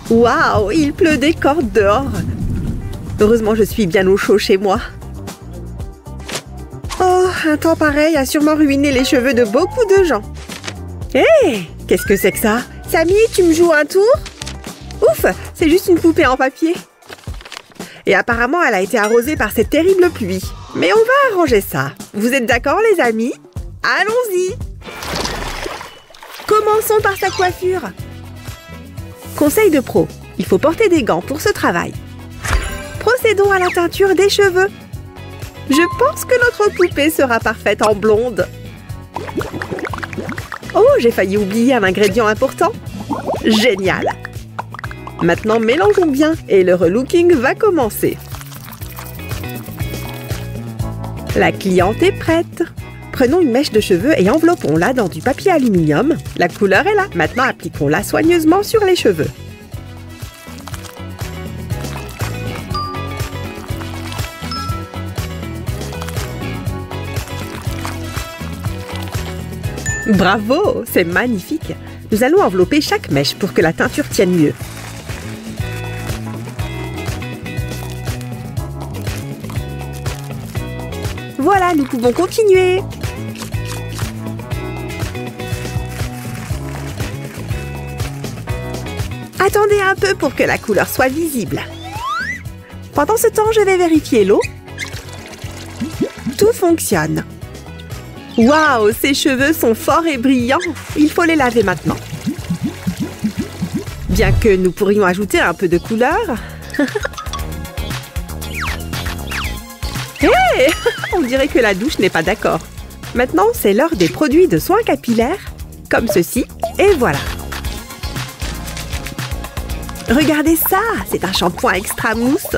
Waouh, il pleut des cordes dehors. Heureusement, je suis bien au chaud chez moi. Oh, un temps pareil a sûrement ruiné les cheveux de beaucoup de gens. Hé, qu'est-ce que c'est que ça? Samy, tu me joues un tour? Ouf, c'est juste une poupée en papier. Et apparemment, elle a été arrosée par cette terrible pluie. Mais on va arranger ça. Vous êtes d'accord, les amis? Allons-y! Commençons par sa coiffure. Conseil de pro, il faut porter des gants pour ce travail. Procédons à la teinture des cheveux. Je pense que notre poupée sera parfaite en blonde. Oh, j'ai failli oublier un ingrédient important. Génial! Maintenant, mélangeons bien et le relooking va commencer. La cliente est prête. Prenons une mèche de cheveux et enveloppons-la dans du papier aluminium. La couleur est là. Maintenant, appliquons-la soigneusement sur les cheveux. Bravo, c'est magnifique. Nous allons envelopper chaque mèche pour que la teinture tienne mieux. Voilà, nous pouvons continuer. Attendez un peu pour que la couleur soit visible. Pendant ce temps, je vais vérifier l'eau. Tout fonctionne. Waouh, ses cheveux sont forts et brillants. Il faut les laver maintenant. Bien que nous pourrions ajouter un peu de couleur. Hé, on dirait que la douche n'est pas d'accord. Maintenant, c'est l'heure des produits de soins capillaires, comme ceci, et voilà. Regardez ça, c'est un shampoing extra mousse.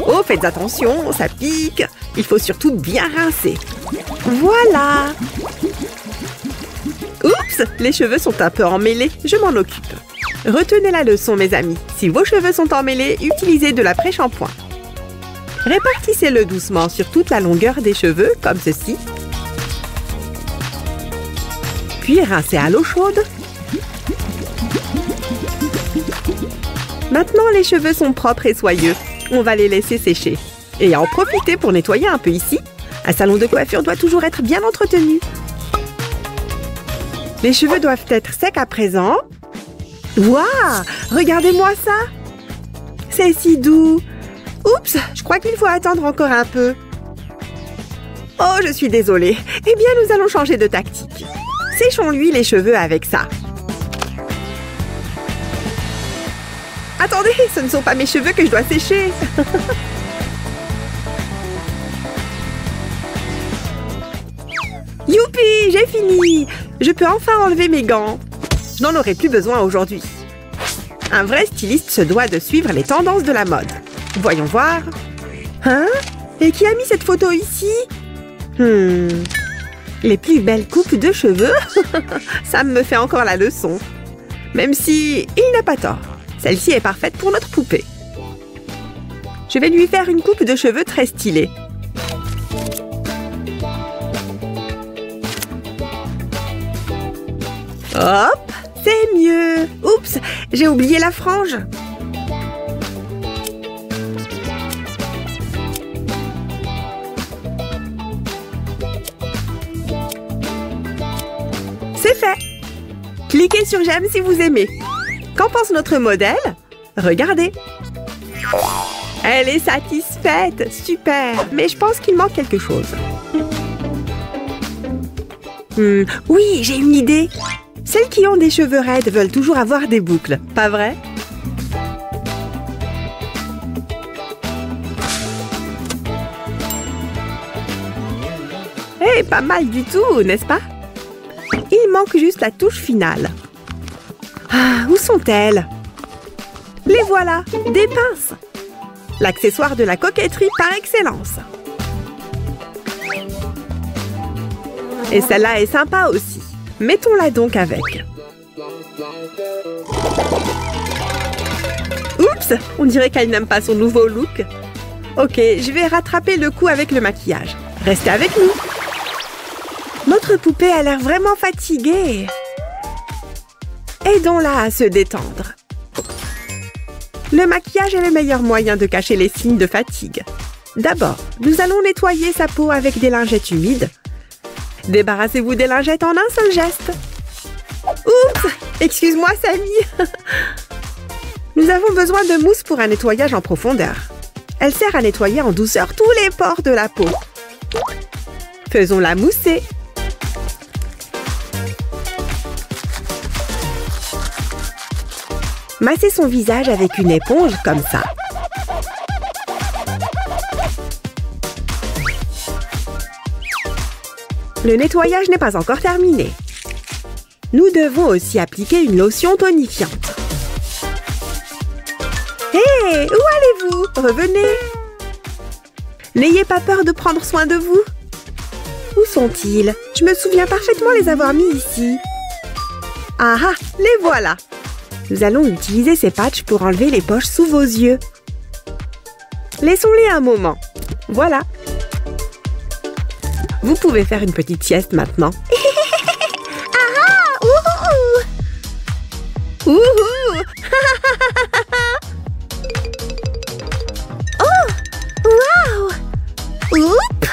Oh, faites attention, ça pique. Il faut surtout bien rincer. Voilà. Oups, les cheveux sont un peu emmêlés, je m'en occupe. Retenez la leçon, mes amis. Si vos cheveux sont emmêlés, utilisez de l'après-shampoing. Répartissez-le doucement sur toute la longueur des cheveux, comme ceci. Puis rincez à l'eau chaude. Maintenant, les cheveux sont propres et soyeux. On va les laisser sécher. Et en profiter pour nettoyer un peu ici. Un salon de coiffure doit toujours être bien entretenu. Les cheveux doivent être secs à présent. Waouh! Regardez-moi ça! C'est si doux! Oups! Je crois qu'il faut attendre encore un peu. Oh, je suis désolée. Eh bien, nous allons changer de tactique. Séchons-lui les cheveux avec ça. Attendez, ce ne sont pas mes cheveux que je dois sécher. Youpi, j'ai fini. Je peux enfin enlever mes gants. Je n'en aurai plus besoin aujourd'hui. Un vrai styliste se doit de suivre les tendances de la mode. Voyons voir. Hein? Et qui a mis cette photo ici? Les plus belles coupes de cheveux? Ça me fait encore la leçon. Même si il n'a pas tort. Celle-ci est parfaite pour notre poupée. Je vais lui faire une coupe de cheveux très stylée. Hop, c'est mieux. Oups, j'ai oublié la frange. C'est fait. Cliquez sur j'aime si vous aimez. Qu'en pense notre modèle? Regardez. Elle est satisfaite. Super. Mais je pense qu'il manque quelque chose. Oui, j'ai une idée. Celles qui ont des cheveux raides veulent toujours avoir des boucles, pas vrai? Eh, pas mal du tout, n'est-ce pas? Il manque juste la touche finale. Ah, où sont-elles? Les voilà, des pinces. L'accessoire de la coquetterie par excellence. Et celle-là est sympa aussi. Mettons-la donc avec. Oups, on dirait qu'elle n'aime pas son nouveau look. Ok, je vais rattraper le coup avec le maquillage. Restez avec nous. Notre poupée a l'air vraiment fatiguée. Aidons-la à se détendre. Le maquillage est le meilleur moyen de cacher les signes de fatigue. D'abord, nous allons nettoyer sa peau avec des lingettes humides. Débarrassez-vous des lingettes en un seul geste. Oups! Excuse-moi, Samy. Nous avons besoin de mousse pour un nettoyage en profondeur. Elle sert à nettoyer en douceur tous les pores de la peau. Faisons-la mousser. Massez son visage avec une éponge comme ça. Le nettoyage n'est pas encore terminé. Nous devons aussi appliquer une lotion tonifiante. Hé, où allez-vous? Revenez. N'ayez pas peur de prendre soin de vous. Où sont-ils? Je me souviens parfaitement les avoir mis ici. Ah ah, les voilà. Nous allons utiliser ces patchs pour enlever les poches sous vos yeux. Laissons-les un moment. Voilà. Vous pouvez faire une petite sieste maintenant. Ah, ouhou! Ouhou! Oh! Waouh! Oups!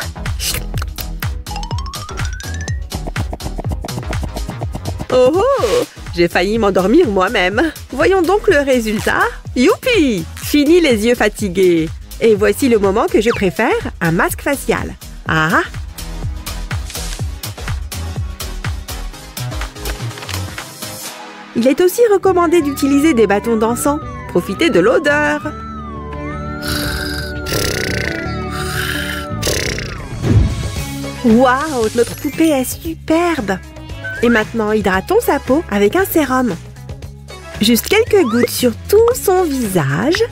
Oh oh! J'ai failli m'endormir moi-même. Voyons donc le résultat. Youpi! Fini les yeux fatigués. Et voici le moment que je préfère, un masque facial. Ah! Il est aussi recommandé d'utiliser des bâtons d'encens. Profitez de l'odeur. Waouh, notre poupée est superbe! Et maintenant, hydratons sa peau avec un sérum. Juste quelques gouttes sur tout son visage.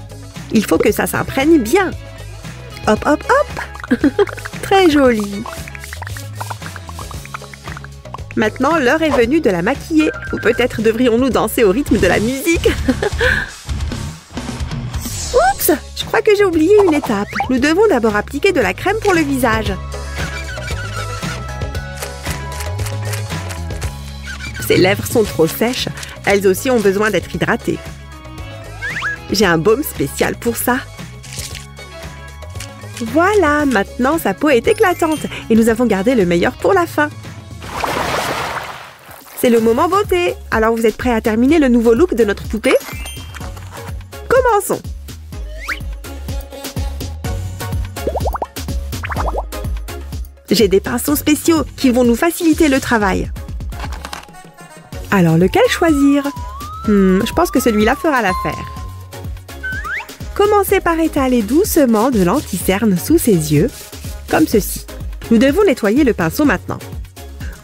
Il faut que ça s'imprègne bien. Hop, hop, hop! Très joli! Maintenant, l'heure est venue de la maquiller. Ou peut-être devrions-nous danser au rythme de la musique. Oups! Je crois que j'ai oublié une étape. Nous devons d'abord appliquer de la crème pour le visage. Ses lèvres sont trop sèches. Elles aussi ont besoin d'être hydratées. J'ai un baume spécial pour ça. Voilà, maintenant sa peau est éclatante et nous avons gardé le meilleur pour la fin. C'est le moment beauté. Alors vous êtes prêts à terminer le nouveau look de notre poupée? Commençons. J'ai des pinceaux spéciaux qui vont nous faciliter le travail. Alors lequel choisir? Je pense que celui-là fera l'affaire. Commencez par étaler doucement de l'anti-cerne sous ses yeux, comme ceci. Nous devons nettoyer le pinceau maintenant.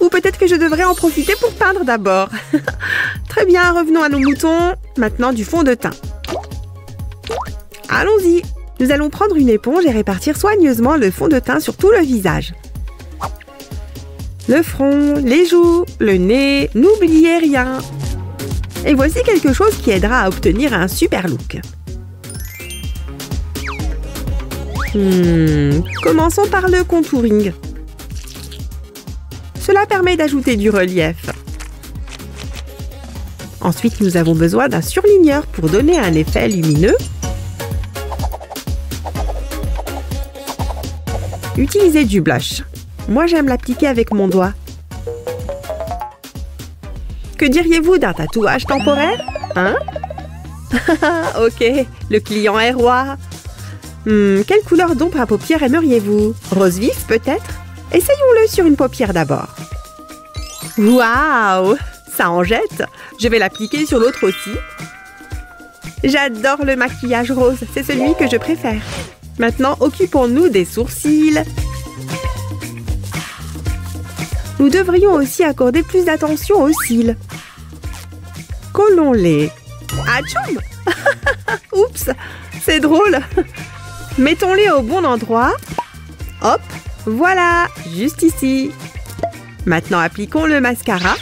Ou peut-être que je devrais en profiter pour peindre d'abord. Très bien, revenons à nos moutons. Maintenant du fond de teint. Allons-y. Nous allons prendre une éponge et répartir soigneusement le fond de teint sur tout le visage. Le front, les joues, le nez, n'oubliez rien. Et voici quelque chose qui aidera à obtenir un super look. Commençons par le contouring. Cela permet d'ajouter du relief. Ensuite, nous avons besoin d'un surligneur pour donner un effet lumineux. Utilisez du blush. Moi, j'aime l'appliquer avec mon doigt. Que diriez-vous d'un tatouage temporaire? Hein? Ok, le client est roi. Quelle couleur d'ombre à paupières aimeriez-vous? Rose vif, peut-être? Essayons-le sur une paupière d'abord. Waouh! Ça en jette. Je vais l'appliquer sur l'autre aussi. J'adore le maquillage rose. C'est celui que je préfère. Maintenant, occupons-nous des sourcils. Nous devrions aussi accorder plus d'attention aux cils. Collons-les. Atchoum! Oups! C'est drôle! Mettons-les au bon endroit. Hop! Voilà! Juste ici. Maintenant, appliquons le mascara.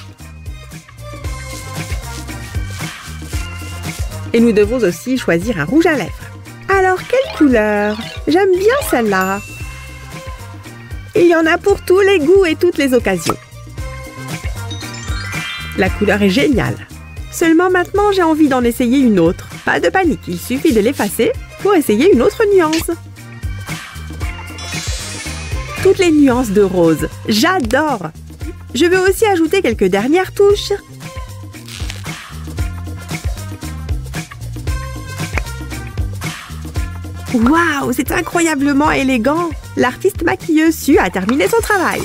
Et nous devons aussi choisir un rouge à lèvres. Alors, quelle couleur? J'aime bien celle-là. Il y en a pour tous les goûts et toutes les occasions. La couleur est géniale. Seulement maintenant, j'ai envie d'en essayer une autre. Pas de panique, il suffit de l'effacer pour essayer une autre nuance. Toutes les nuances de rose, j'adore! Je veux aussi ajouter quelques dernières touches. Waouh, c'est incroyablement élégant! L'artiste maquilleuse Sue a terminé son travail.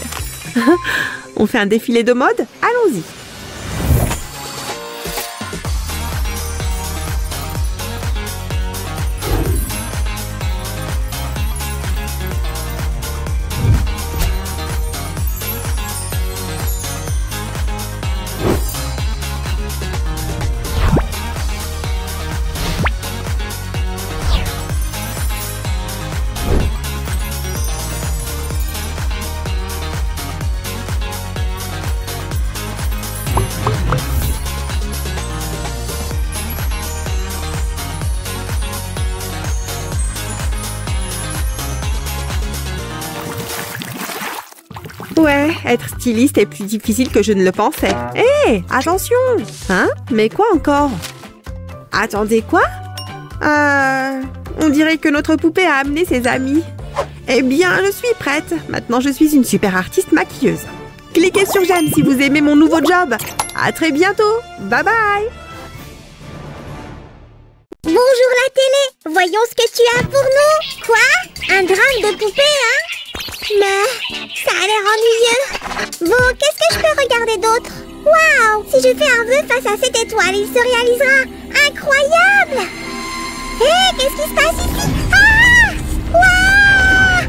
On fait un défilé de mode? Allons-y! Ouais, être styliste est plus difficile que je ne le pensais. Hé, attention! Hein? Mais quoi encore? Attendez, quoi? On dirait que notre poupée a amené ses amis. Eh bien, je suis prête. Maintenant, je suis une super artiste maquilleuse. Cliquez sur j'aime si vous aimez mon nouveau job. À très bientôt. Bye bye! Bonjour la télé, voyons ce que tu as pour nous. Quoi? Un drame de poupée, hein? Mais ça a l'air ennuyeux. Bon, qu'est-ce que je peux regarder d'autre? Waouh! Si je fais un vœu face à cette étoile, il se réalisera. Incroyable! Hé, qu'est-ce qui se passe ici? Ah! Waouh!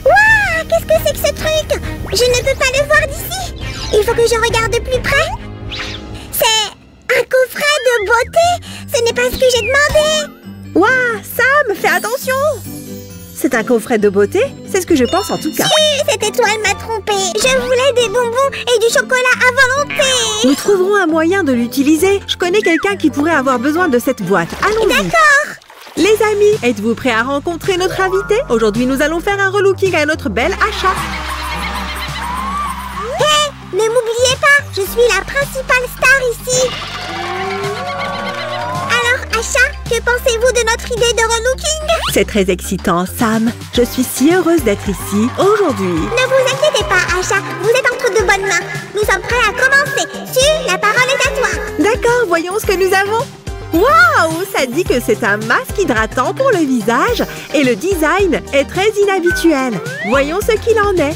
Waouh! Qu'est-ce que c'est que ce truc? Je ne peux pas le voir d'ici. Il faut que je regarde de plus près. C'est un coffret de beauté. Ce n'est pas ce que j'ai demandé. Ouah, Sam, fais attention! C'est un coffret de beauté? C'est ce que je pense en tout cas. Cette étoile m'a trompée. Je voulais des bonbons et du chocolat à volonté. Nous trouverons un moyen de l'utiliser. Je connais quelqu'un qui pourrait avoir besoin de cette boîte. Allons-y. D'accord. Les amis, êtes-vous prêts à rencontrer notre invité? Aujourd'hui, nous allons faire un relooking à notre belle Asha. Hé, ne m'oubliez pas, je suis la principale star ici. Alors, Asha, que pensez-vous de notre idée de relooking? C'est très excitant, Sam. Je suis si heureuse d'être ici aujourd'hui. Ne vous inquiétez pas, Asha. Vous êtes entre de bonnes mains. Nous sommes prêts à commencer. Sue, la parole est à toi. D'accord, voyons ce que nous avons. Waouh, ça dit que c'est un masque hydratant pour le visage et le design est très inhabituel. Voyons ce qu'il en est.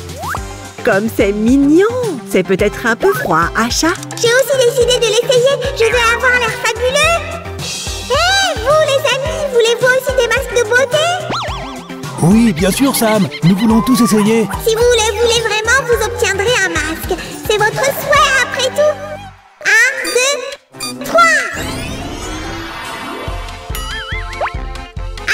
Comme c'est mignon. C'est peut-être un peu froid, Asha. J'ai aussi décidé de l'essayer. Je vais avoir l'air fabuleux. Hé, vous les amis, voulez-vous aussi des masques de beauté? Oui, bien sûr, Sam. Nous voulons tous essayer. Si vous le voulez vraiment, vous obtiendrez un masque. C'est votre souhait après tout. 1, 2, 3.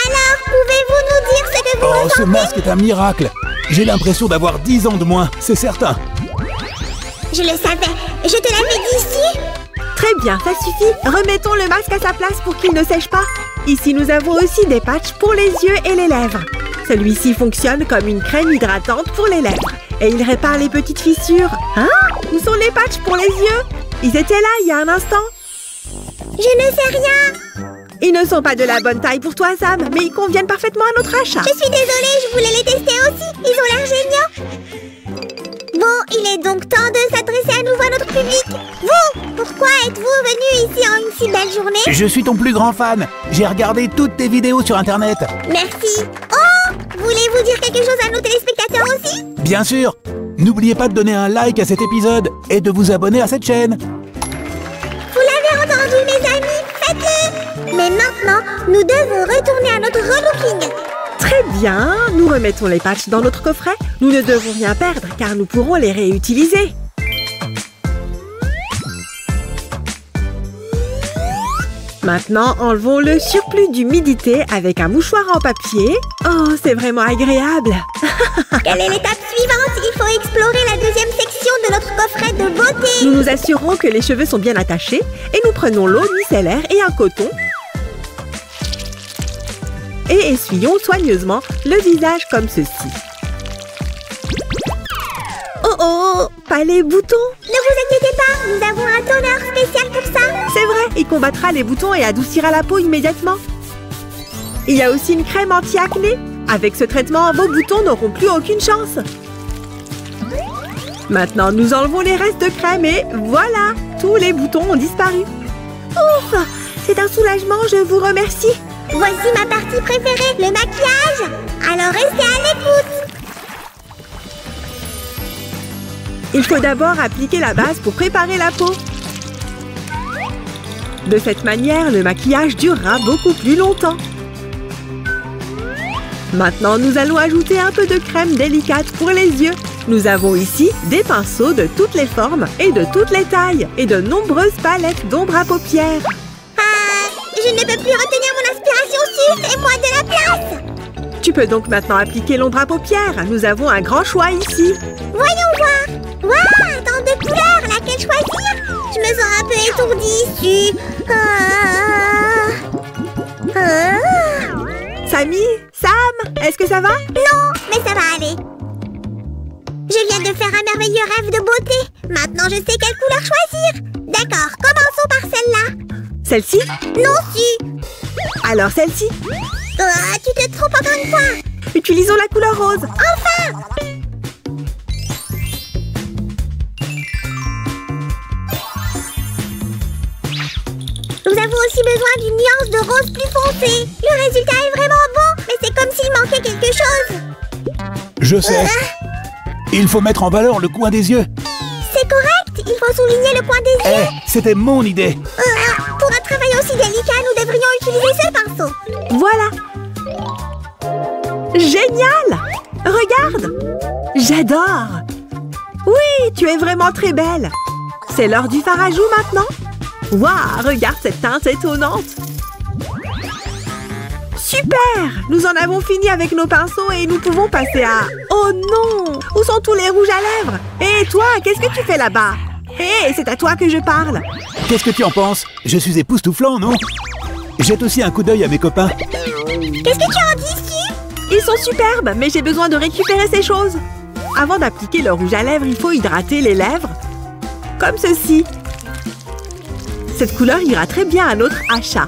Alors, pouvez-vous nous dire ce que vous Oh, ressentez? ce masque est un miracle. J'ai l'impression d'avoir 10 ans de moins, c'est certain. Je le savais. Je te l'avais dit ici. Très bien, ça suffit. Remettons le masque à sa place pour qu'il ne sèche pas. Ici, nous avons aussi des patchs pour les yeux et les lèvres. Celui-ci fonctionne comme une crème hydratante pour les lèvres. Et il répare les petites fissures. Hein? Où sont les patchs pour les yeux? Ils étaient là il y a un instant. Je ne sais rien. Ils ne sont pas de la bonne taille pour toi, Sam, mais ils conviennent parfaitement à notre achat. Je suis désolée, je voulais les tester aussi. Ils ont l'air géniaux. Bon, il est donc temps de s'adresser à nouveau à notre public. Vous, pourquoi êtes-vous venu ici en une si belle journée? Je suis ton plus grand fan. J'ai regardé toutes tes vidéos sur Internet. Merci. Oh, voulez-vous dire quelque chose à nos téléspectateurs aussi? Bien sûr. N'oubliez pas de donner un like à cet épisode et de vous abonner à cette chaîne. Vous l'avez entendu, mes amis, faites-le. Mais maintenant, nous devons retourner à notre relooking. Très bien, nous remettons les patchs dans notre coffret. Nous ne devons rien perdre car nous pourrons les réutiliser. Maintenant, enlevons le surplus d'humidité avec un mouchoir en papier. Oh, c'est vraiment agréable. Quelle est l'étape suivante? Il faut explorer la deuxième section de notre coffret de beauté. Nous nous assurons que les cheveux sont bien attachés et nous prenons l'eau micellaire et un coton. Et essuyons soigneusement le visage comme ceci. Oh oh, pas les boutons. Ne vous inquiétez pas, nous avons un toner spécial pour ça. combattra les boutons et adoucira la peau immédiatement. Il y a aussi une crème anti-acné. Avec ce traitement, vos boutons n'auront plus aucune chance. Maintenant, nous enlevons les restes de crème et voilà, tous les boutons ont disparu. Ouf! C'est un soulagement, je vous remercie. Voici ma partie préférée, le maquillage. Alors restez à l'écoute. Il faut d'abord appliquer la base pour préparer la peau. De cette manière, le maquillage durera beaucoup plus longtemps. Maintenant, nous allons ajouter un peu de crème délicate pour les yeux. Nous avons ici des pinceaux de toutes les formes et de toutes les tailles et de nombreuses palettes d'ombre à paupières. Je ne peux plus retenir mon inspiration, suffisez-moi de la place. Tu peux donc maintenant appliquer l'ombre à paupières. Nous avons un grand choix ici. Voyons voir. Waouh, tant de couleurs, laquelle choisir? Je me sens un peu étourdie ici. Samy, Sam, est-ce que ça va? Non, mais ça va aller. Je viens de faire un merveilleux rêve de beauté. Maintenant, je sais quelle couleur choisir. D'accord, commençons par celle-là. Celle-ci? Non, si. Alors celle-ci? Tu te trompes encore une fois. Utilisons la couleur rose. Enfin! Nous avons aussi besoin d'une nuance de rose plus foncée. Le résultat est vraiment bon, mais c'est comme s'il manquait quelque chose. Je sais. Il faut mettre en valeur le coin des yeux. C'est correct, il faut souligner le coin des yeux. C'était mon idée. Pour un travail aussi délicat, nous devrions utiliser ce pinceau. Voilà. Génial! Regarde! J'adore! Oui, tu es vraiment très belle. C'est l'heure du fard à joues maintenant. Waouh, regarde cette teinte étonnante. Super! Nous en avons fini avec nos pinceaux et nous pouvons passer à... Oh non! Où sont tous les rouges à lèvres? Et toi, qu'est-ce que tu fais là-bas? Hé, c'est à toi que je parle. Qu'est-ce que tu en penses? Je suis époustouflant, non? Jette aussi un coup d'œil à mes copains. Qu'est-ce que tu en dis, Stu? Ils sont superbes, mais j'ai besoin de récupérer ces choses. Avant d'appliquer le rouge à lèvres, il faut hydrater les lèvres. Comme ceci. Cette couleur ira très bien à notre achat.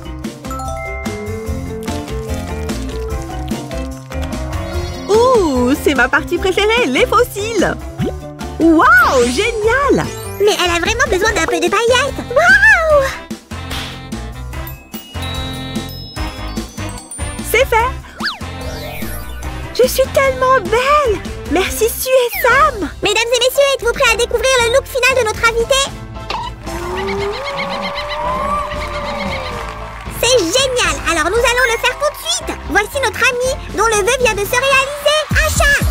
Ouh, c'est ma partie préférée, les fossiles. Waouh, génial! Mais elle a vraiment besoin d'un peu de paillettes. Waouh! C'est fait! Je suis tellement belle! Merci Sue et Sam! Mesdames et messieurs, êtes-vous prêts à découvrir le look final de notre invité? C'est génial! Alors nous allons le faire tout de suite! Voici notre ami dont le vœu vient de se réaliser! Achat!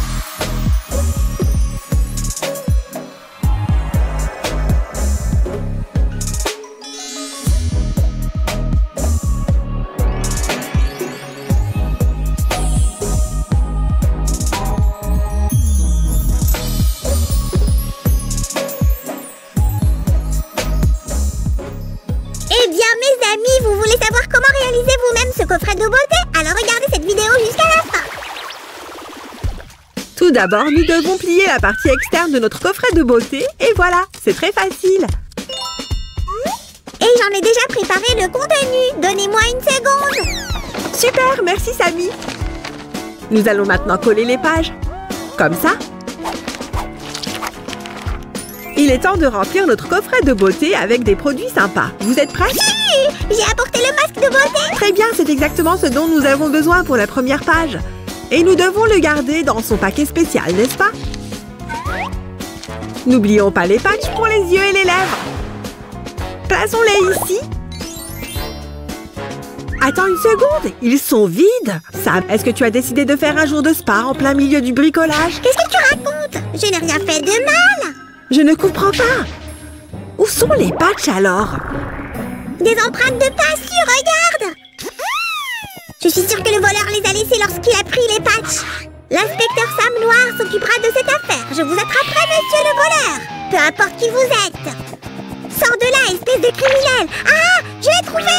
Vous voulez savoir comment réaliser vous-même ce coffret de beauté? Alors regardez cette vidéo jusqu'à la fin. Tout d'abord, nous devons plier la partie externe de notre coffret de beauté et voilà, c'est très facile. Et j'en ai déjà préparé le contenu. Donnez-moi une seconde. Super, merci Samy. Nous allons maintenant coller les pages. Comme ça. Il est temps de remplir notre coffret de beauté avec des produits sympas. Vous êtes prêts? J'ai apporté le masque de beauté. Très bien, c'est exactement ce dont nous avons besoin pour la première page. Et nous devons le garder dans son paquet spécial, n'est-ce pas? N'oublions pas les patchs pour les yeux et les lèvres. Plaçons-les ici. Attends une seconde, ils sont vides. Sam, est-ce que tu as décidé de faire un jour de spa en plein milieu du bricolage? Qu'est-ce que tu racontes? Je n'ai rien fait de mal. Je ne comprends pas. Où sont les patchs alors? Des empreintes de pas sûres, regarde! Je suis sûre que le voleur les a laissées lorsqu'il a pris les patchs. L'inspecteur Sam Noir s'occupera de cette affaire. Je vous attraperai, monsieur le voleur. Peu importe qui vous êtes. Sors de là, espèce de criminel. Ah, je l'ai trouvé!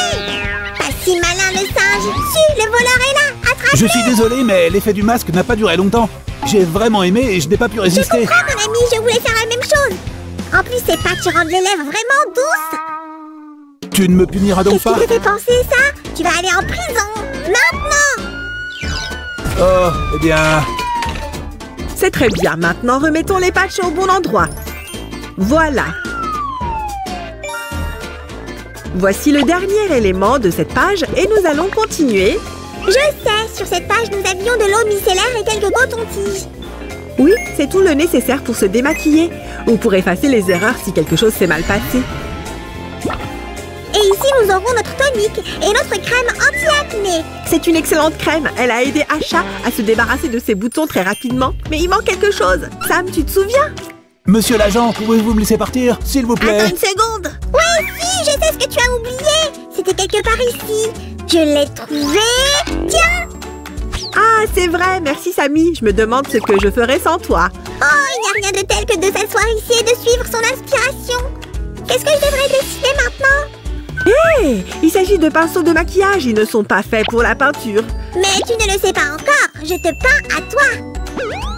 Pas si malin, le singe. Su, le voleur est là. Attrape-le! Je suis désolé, mais l'effet du masque n'a pas duré longtemps. J'ai vraiment aimé et je n'ai pas pu résister. Je comprends, mon ami, je voulais faire la même chose. En plus, ces patchs rendent les lèvres vraiment douces. Tu ne me puniras donc pas? Qu'est-ce qui te fait penser ça? Tu vas aller en prison, maintenant! Oh, eh bien... C'est très bien. Maintenant, remettons les patchs au bon endroit. Voilà. Voici le dernier élément de cette page et nous allons continuer. Je sais, sur cette page, nous avions de l'eau micellaire et quelques cotons-tiges. Oui, c'est tout le nécessaire pour se démaquiller ou pour effacer les erreurs si quelque chose s'est mal passé. Et ici, nous aurons notre tonique et notre crème anti-acné. C'est une excellente crème. Elle a aidé Asha à se débarrasser de ses boutons très rapidement. Mais il manque quelque chose. Sam, tu te souviens? Monsieur l'agent, pouvez-vous me laisser partir, s'il vous plaît? Attends une seconde. Ouais, si, je sais ce que tu as oublié. C'était quelque part ici. Je l'ai trouvé. Tiens. Ah, c'est vrai. Merci, Samy. Je me demande ce que je ferais sans toi. Oh, il n'y a rien de tel que de s'asseoir ici et de suivre son inspiration. Qu'est-ce que je devrais décider maintenant? Hé, il s'agit de pinceaux de maquillage. Ils ne sont pas faits pour la peinture. Mais tu ne le sais pas encore. Je te peins à toi.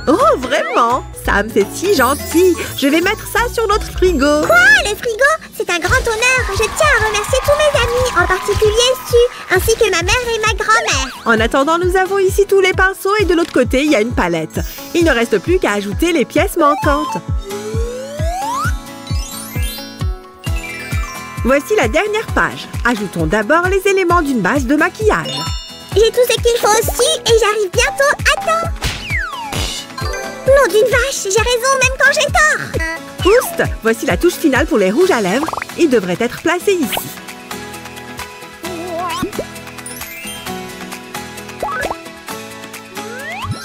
Oh, vraiment? Sam, c'est si gentil. Je vais mettre ça sur notre frigo. Quoi? Le frigo? C'est un grand honneur. Je tiens à remercier tous mes amis, en particulier Sue, ainsi que ma mère et ma grand-mère. En attendant, nous avons ici tous les pinceaux et de l'autre côté, il y a une palette. Il ne reste plus qu'à ajouter les pièces manquantes. Voici la dernière page. Ajoutons d'abord les éléments d'une base de maquillage. J'ai tout ce qu'il faut aussi et j'arrive bientôt. Attends. Nom d'une vache, j'ai raison même quand j'ai tort. Oust, voici la touche finale pour les rouges à lèvres. Ils devraient être placés ici.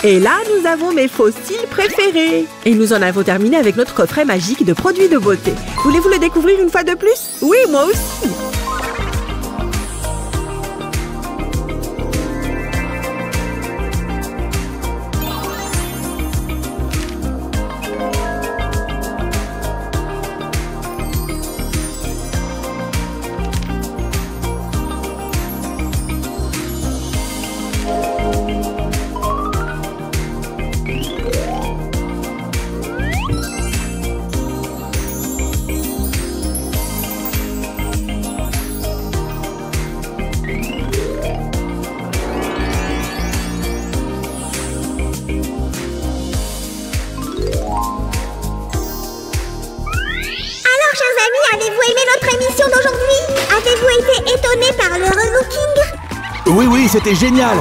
Et là, nous avons mes faux styles préférés. Et nous en avons terminé avec notre coffret magique de produits de beauté. Voulez-vous le découvrir une fois de plus? Oui, moi aussi. Oui, c'était génial.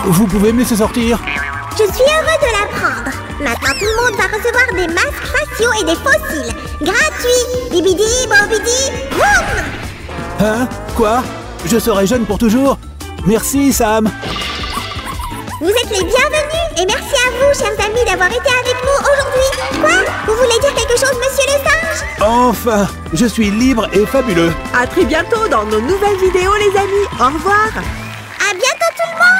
Vous pouvez me laisser sortir? Je suis heureux de l'apprendre. Maintenant, tout le monde va recevoir des masques faciaux et des fossiles. Gratuits. Bibidi, bobidi, boum! Hein? Quoi? Je serai jeune pour toujours? Merci, Sam. Vous êtes les bienvenus et merci à vous, chers amis, d'avoir été avec nous aujourd'hui. Quoi? Vous voulez dire quelque chose, monsieur le singe? Enfin, je suis libre et fabuleux. À très bientôt dans nos nouvelles vidéos, les amis. Au revoir. À bientôt tout le monde.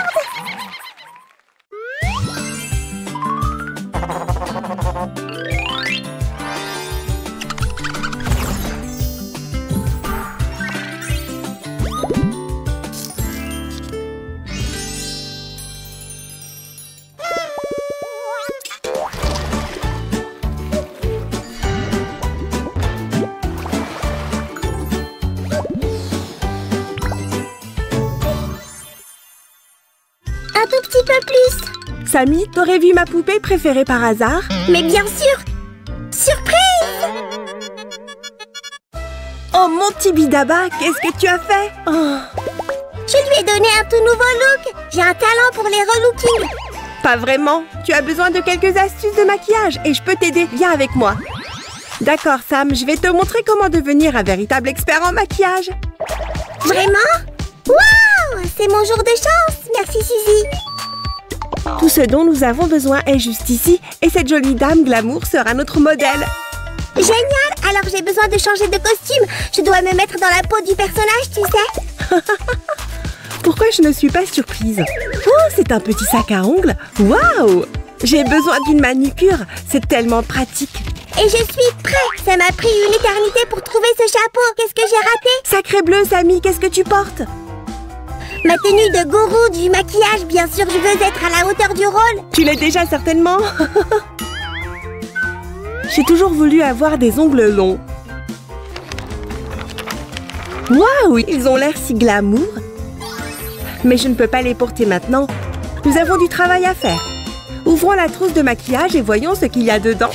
Un tout petit peu plus. Samy, t'aurais vu ma poupée préférée par hasard? Mais bien sûr. Surprise! Oh, mon petit bidaba, qu'est-ce que tu as fait? Oh. Je lui ai donné un tout nouveau look. J'ai un talent pour les relookings. Pas vraiment. Tu as besoin de quelques astuces de maquillage et je peux t'aider. Viens avec moi. D'accord, Sam, je vais te montrer comment devenir un véritable expert en maquillage. Vraiment? Waouh! C'est mon jour de chance. Merci, Suzy. Tout ce dont nous avons besoin est juste ici et cette jolie dame glamour sera notre modèle. Génial! Alors j'ai besoin de changer de costume. Je dois me mettre dans la peau du personnage, tu sais. Pourquoi je ne suis pas surprise? Oh, c'est un petit sac à ongles. Waouh! J'ai besoin d'une manucure. C'est tellement pratique. Et je suis prête. Ça m'a pris une éternité pour trouver ce chapeau. Qu'est-ce que j'ai raté? Sacré bleu, Samy, qu'est-ce que tu portes? Ma tenue de gourou du maquillage, bien sûr, je veux être à la hauteur du rôle. Tu l'es déjà certainement. J'ai toujours voulu avoir des ongles longs. Waouh, ils ont l'air si glamour. Mais je ne peux pas les porter maintenant. Nous avons du travail à faire. Ouvrons la trousse de maquillage et voyons ce qu'il y a dedans.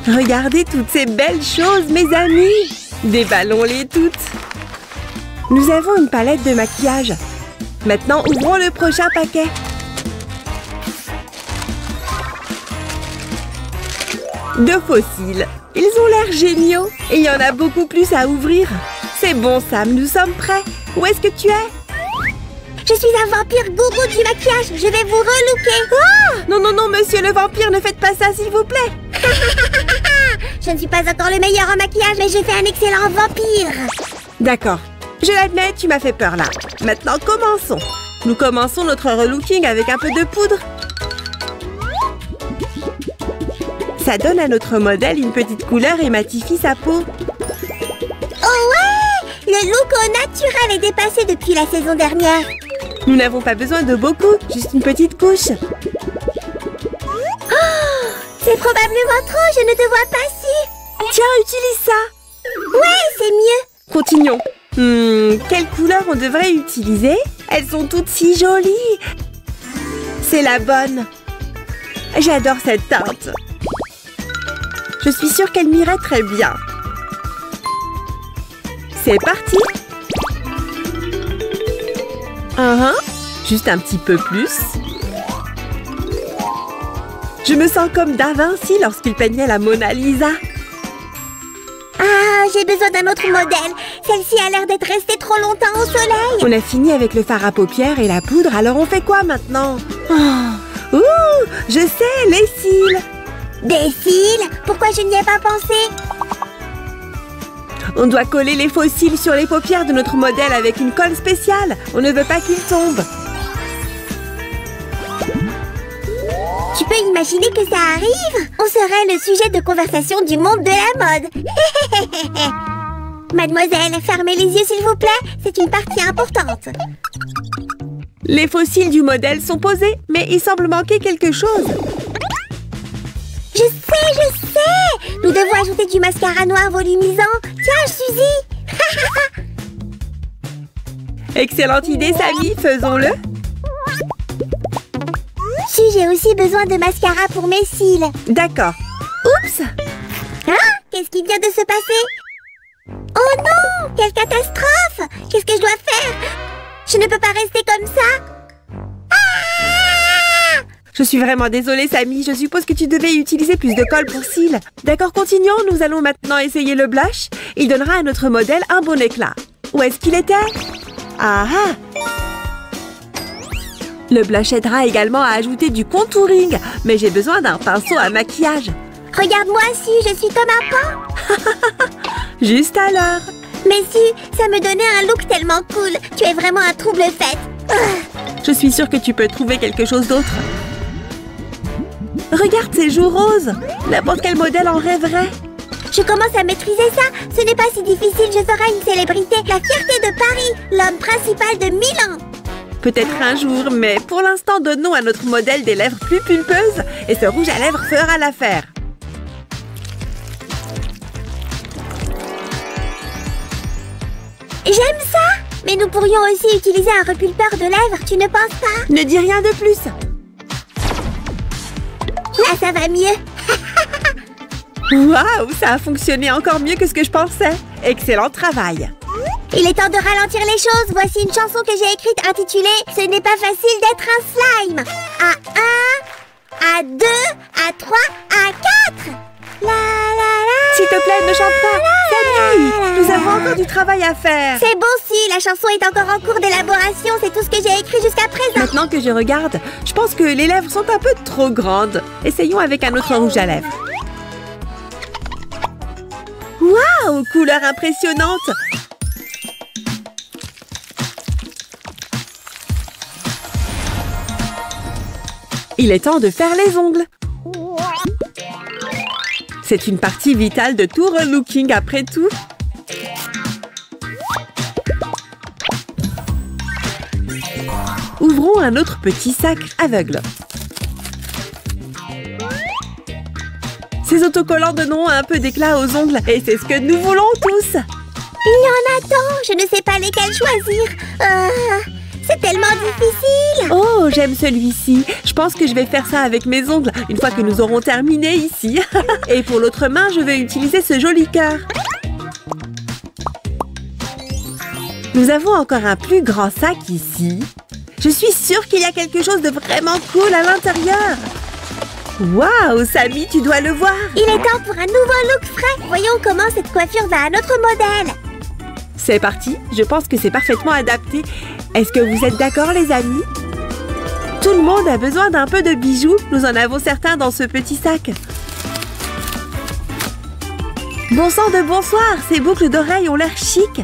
Regardez toutes ces belles choses, mes amis. Déballons-les toutes. Nous avons une palette de maquillage. Maintenant, ouvrons le prochain paquet. De fossiles. Ils ont l'air géniaux. Et il y en a beaucoup plus à ouvrir. C'est bon, Sam, nous sommes prêts. Où est-ce que tu es? Je suis un vampire gourou du maquillage. Je vais vous relooker. Ah! Non, non, non, monsieur le vampire, ne faites pas ça, s'il vous plaît. Je ne suis pas encore le meilleur en maquillage, mais je fais un excellent vampire. D'accord. Je l'admets, tu m'as fait peur là. Maintenant, commençons. Nous commençons notre relooking avec un peu de poudre. Ça donne à notre modèle une petite couleur et matifie sa peau. Oh ouais! Le look au naturel est dépassé depuis la saison dernière. Nous n'avons pas besoin de beaucoup, juste une petite couche. Oh, c'est probablement trop, je ne te vois pas si. Tiens, utilise ça. Ouais, c'est mieux. Continuons. Quelle couleur on devrait utiliser? Elles sont toutes si jolies. C'est la bonne. J'adore cette teinte. Je suis sûre qu'elle m'irait très bien. C'est parti. Juste un petit peu plus. Je me sens comme Da Vinci lorsqu'il peignait la Mona Lisa. Ah, j'ai besoin d'un autre modèle. Celle-ci a l'air d'être restée trop longtemps au soleil. On a fini avec le fard à paupières et la poudre, alors on fait quoi maintenant? Oh. Ouh, je sais, les cils. Des cils? Pourquoi je n'y ai pas pensé? On doit coller les faux cils sur les paupières de notre modèle avec une colle spéciale. On ne veut pas qu'ils tombent. Tu peux imaginer que ça arrive? On serait le sujet de conversation du monde de la mode. Mademoiselle, fermez les yeux s'il vous plaît. C'est une partie importante. Les faux cils du modèle sont posés, mais il semble manquer quelque chose. Je sais! Nous devons ajouter du mascara noir volumisant. Tiens, Suzy! Excellente idée, Samy. Faisons-le. J'ai aussi besoin de mascara pour mes cils. D'accord. Oups! Hein? Qu'est-ce qui vient de se passer? Oh non! Quelle catastrophe! Qu'est-ce que je dois faire? Je ne peux pas rester comme ça. Ah! Je suis vraiment désolée, Samy. Je suppose que tu devais utiliser plus de colle pour cils. D'accord, continuons. Nous allons maintenant essayer le blush. Il donnera à notre modèle un bon éclat. Où est-ce qu'il était? Ah ah! Le blush aidera également à ajouter du contouring. Mais j'ai besoin d'un pinceau à maquillage. Regarde-moi si, je suis comme un pain. Juste à l'heure. Mais si, ça me donnait un look tellement cool. Tu es vraiment un trouble-fête. Je suis sûre que tu peux trouver quelque chose d'autre. Regarde ces joues roses. N'importe quel modèle en rêverait. Je commence à maîtriser ça. Ce n'est pas si difficile, je serai une célébrité. La fierté de Paris, l'homme principal de Milan. Peut-être un jour, mais pour l'instant, donnons à notre modèle des lèvres plus pulpeuses et ce rouge à lèvres fera l'affaire. J'aime ça! Mais nous pourrions aussi utiliser un repulpeur de lèvres, tu ne penses pas? Ne dis rien de plus. Là, ça va mieux. Waouh, ça a fonctionné encore mieux que ce que je pensais. Excellent travail. Il est temps de ralentir les choses. Voici une chanson que j'ai écrite intitulée « Ce n'est pas facile d'être un slime ». À 1, à 2, à 3, à 4. La la la. S'il te plaît, ne chante pas. Samy, nous avons encore du travail à faire. C'est bon si, la chanson est encore en cours d'élaboration. C'est tout ce que j'ai écrit jusqu'à présent. Maintenant que je regarde, je pense que les lèvres sont un peu trop grandes. Essayons avec un autre rouge à lèvres. Waouh, couleur impressionnante. Il est temps de faire les ongles. C'est une partie vitale de tout relooking après tout. Ouvrons un autre petit sac aveugle. Ces autocollants donneront un peu d'éclat aux ongles et c'est ce que nous voulons tous. Il y en a tant, je ne sais pas lesquels choisir. C'est tellement difficile. Oh, j'aime celui-ci. Je pense que je vais faire ça avec mes ongles une fois que nous aurons terminé ici. Et pour l'autre main, je vais utiliser ce joli cœur. Nous avons encore un plus grand sac ici. Je suis sûre qu'il y a quelque chose de vraiment cool à l'intérieur. Waouh, Sammy, tu dois le voir. Il est temps pour un nouveau look frais. Voyons comment cette coiffure va à notre modèle. C'est parti, je pense que c'est parfaitement adapté. Est-ce que vous êtes d'accord, les amis? Tout le monde a besoin d'un peu de bijoux. Nous en avons certains dans ce petit sac. Bon sang de bonsoir, ces boucles d'oreilles ont l'air chic.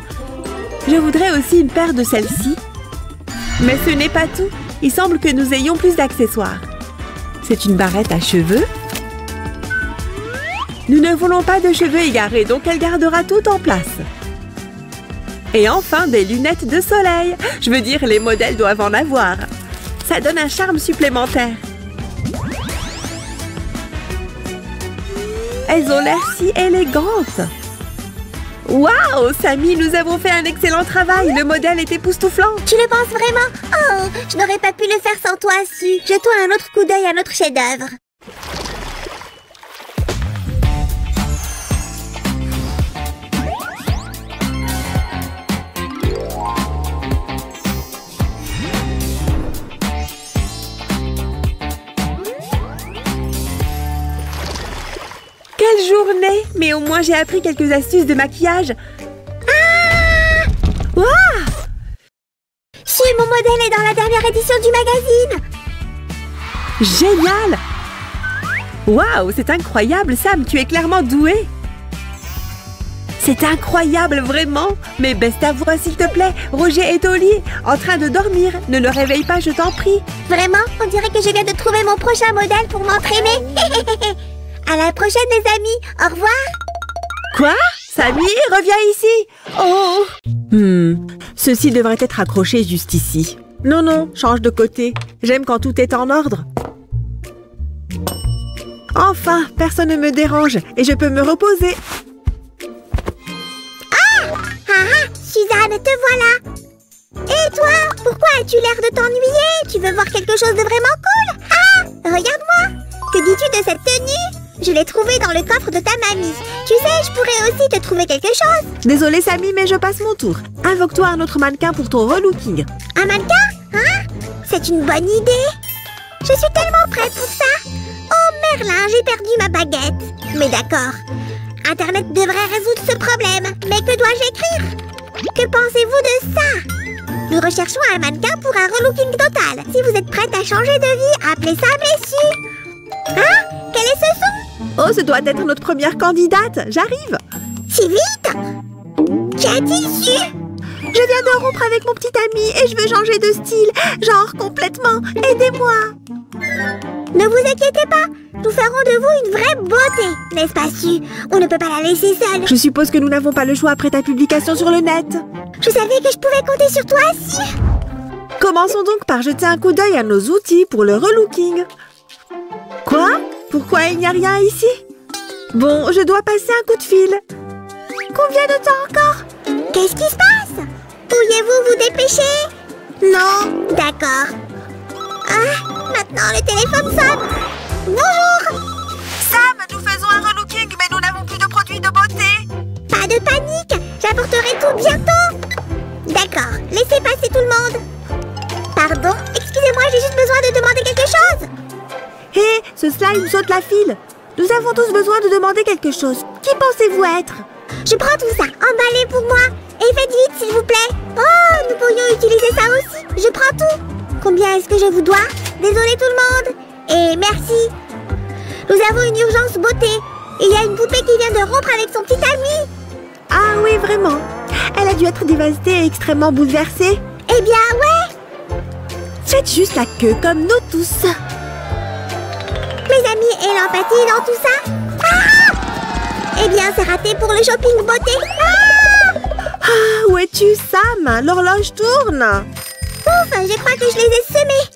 Je voudrais aussi une paire de celles-ci. Mais ce n'est pas tout. Il semble que nous ayons plus d'accessoires. C'est une barrette à cheveux. Nous ne voulons pas de cheveux égarés, donc elle gardera tout en place. Et enfin, des lunettes de soleil. Je veux dire, les modèles doivent en avoir. Ça donne un charme supplémentaire. Elles ont l'air si élégantes. Waouh, Sammy, nous avons fait un excellent travail. Le modèle est époustouflant. Tu le penses vraiment? Oh, je n'aurais pas pu le faire sans toi, Su. Jetons un autre coup d'œil à notre chef-d'œuvre. Quelle journée! Mais au moins j'ai appris quelques astuces de maquillage. Ah! Waouh! Su, mon modèle est dans la dernière édition du magazine. Génial! Waouh, c'est incroyable, Sam, tu es clairement doué. C'est incroyable, vraiment. Mais baisse ta voix, s'il te plaît. Roger est au lit, en train de dormir. Ne le réveille pas, je t'en prie. Vraiment? On dirait que je viens de trouver mon prochain modèle pour m'entraîner. À la prochaine, les amis. Au revoir. Quoi? Sammy, reviens ici. Oh! Ceci devrait être accroché juste ici. Non, non, change de côté. J'aime quand tout est en ordre. Enfin, personne ne me dérange et je peux me reposer. Suzanne, te voilà. Et toi, pourquoi as-tu l'air de t'ennuyer? Tu veux voir quelque chose de vraiment cool? Ah, regarde-moi. Que dis-tu de cette tenue? Je l'ai trouvée dans le coffre de ta mamie. Tu sais, je pourrais aussi te trouver quelque chose. Désolée, Sammy, mais je passe mon tour. Invoque-toi un autre mannequin pour ton relooking. Un mannequin? Hein? C'est une bonne idée. Je suis tellement prête pour ça. Oh Merlin, j'ai perdu ma baguette. Mais d'accord. Internet devrait résoudre ce problème. Mais que dois-je écrire? Que pensez-vous de ça? Nous recherchons un mannequin pour un relooking total. Si vous êtes prête à changer de vie, appelez ça Blessure. Hein? Quel est ce son? Oh, ce doit être notre première candidate. J'arrive. Si vite? Qu'y a-t-il su? Je viens de rompre avec mon petit ami et je veux changer de style. Genre complètement. Aidez-moi. Ne vous inquiétez pas. Nous ferons de vous une vraie beauté. N'est-ce pas, Su? On ne peut pas la laisser seule. Je suppose que nous n'avons pas le choix après ta publication sur le net. Je savais que je pouvais compter sur toi, Su. Commençons donc par jeter un coup d'œil à nos outils pour le relooking. Quoi? Pourquoi il n'y a rien ici? Bon, je dois passer un coup de fil. Combien de temps encore? Qu'est-ce qui se passe? Pourriez-vous vous dépêcher? Non. D'accord. Ah, maintenant le téléphone sonne. Bonjour. Sam, nous faisons un relooking, mais nous n'avons plus de produits de beauté. Pas de panique. J'apporterai tout bientôt. D'accord. Laissez passer tout le monde. Pardon? Excusez-moi, j'ai juste besoin de demander quelque chose. Hé, ce slime saute la file. Nous avons tous besoin de demander quelque chose. Qui pensez-vous être? Je prends tout ça. Emballez pour moi. Et faites vite, s'il vous plaît. Oh, nous pourrions utiliser ça aussi. Je prends tout. Combien est-ce que je vous dois? Désolé tout le monde. Et merci. Nous avons une urgence beauté. Il y a une poupée qui vient de rompre avec son petit ami. Ah oui, vraiment. Elle a dû être dévastée et extrêmement bouleversée. Eh bien, ouais. Faites juste la queue comme nous tous. Mes amis, et l'empathie dans tout ça? Ah! Eh bien, c'est raté pour le shopping beauté. Ah! Ah, où es-tu, Sam? L'horloge tourne. Ouf, je crois que je les ai semés.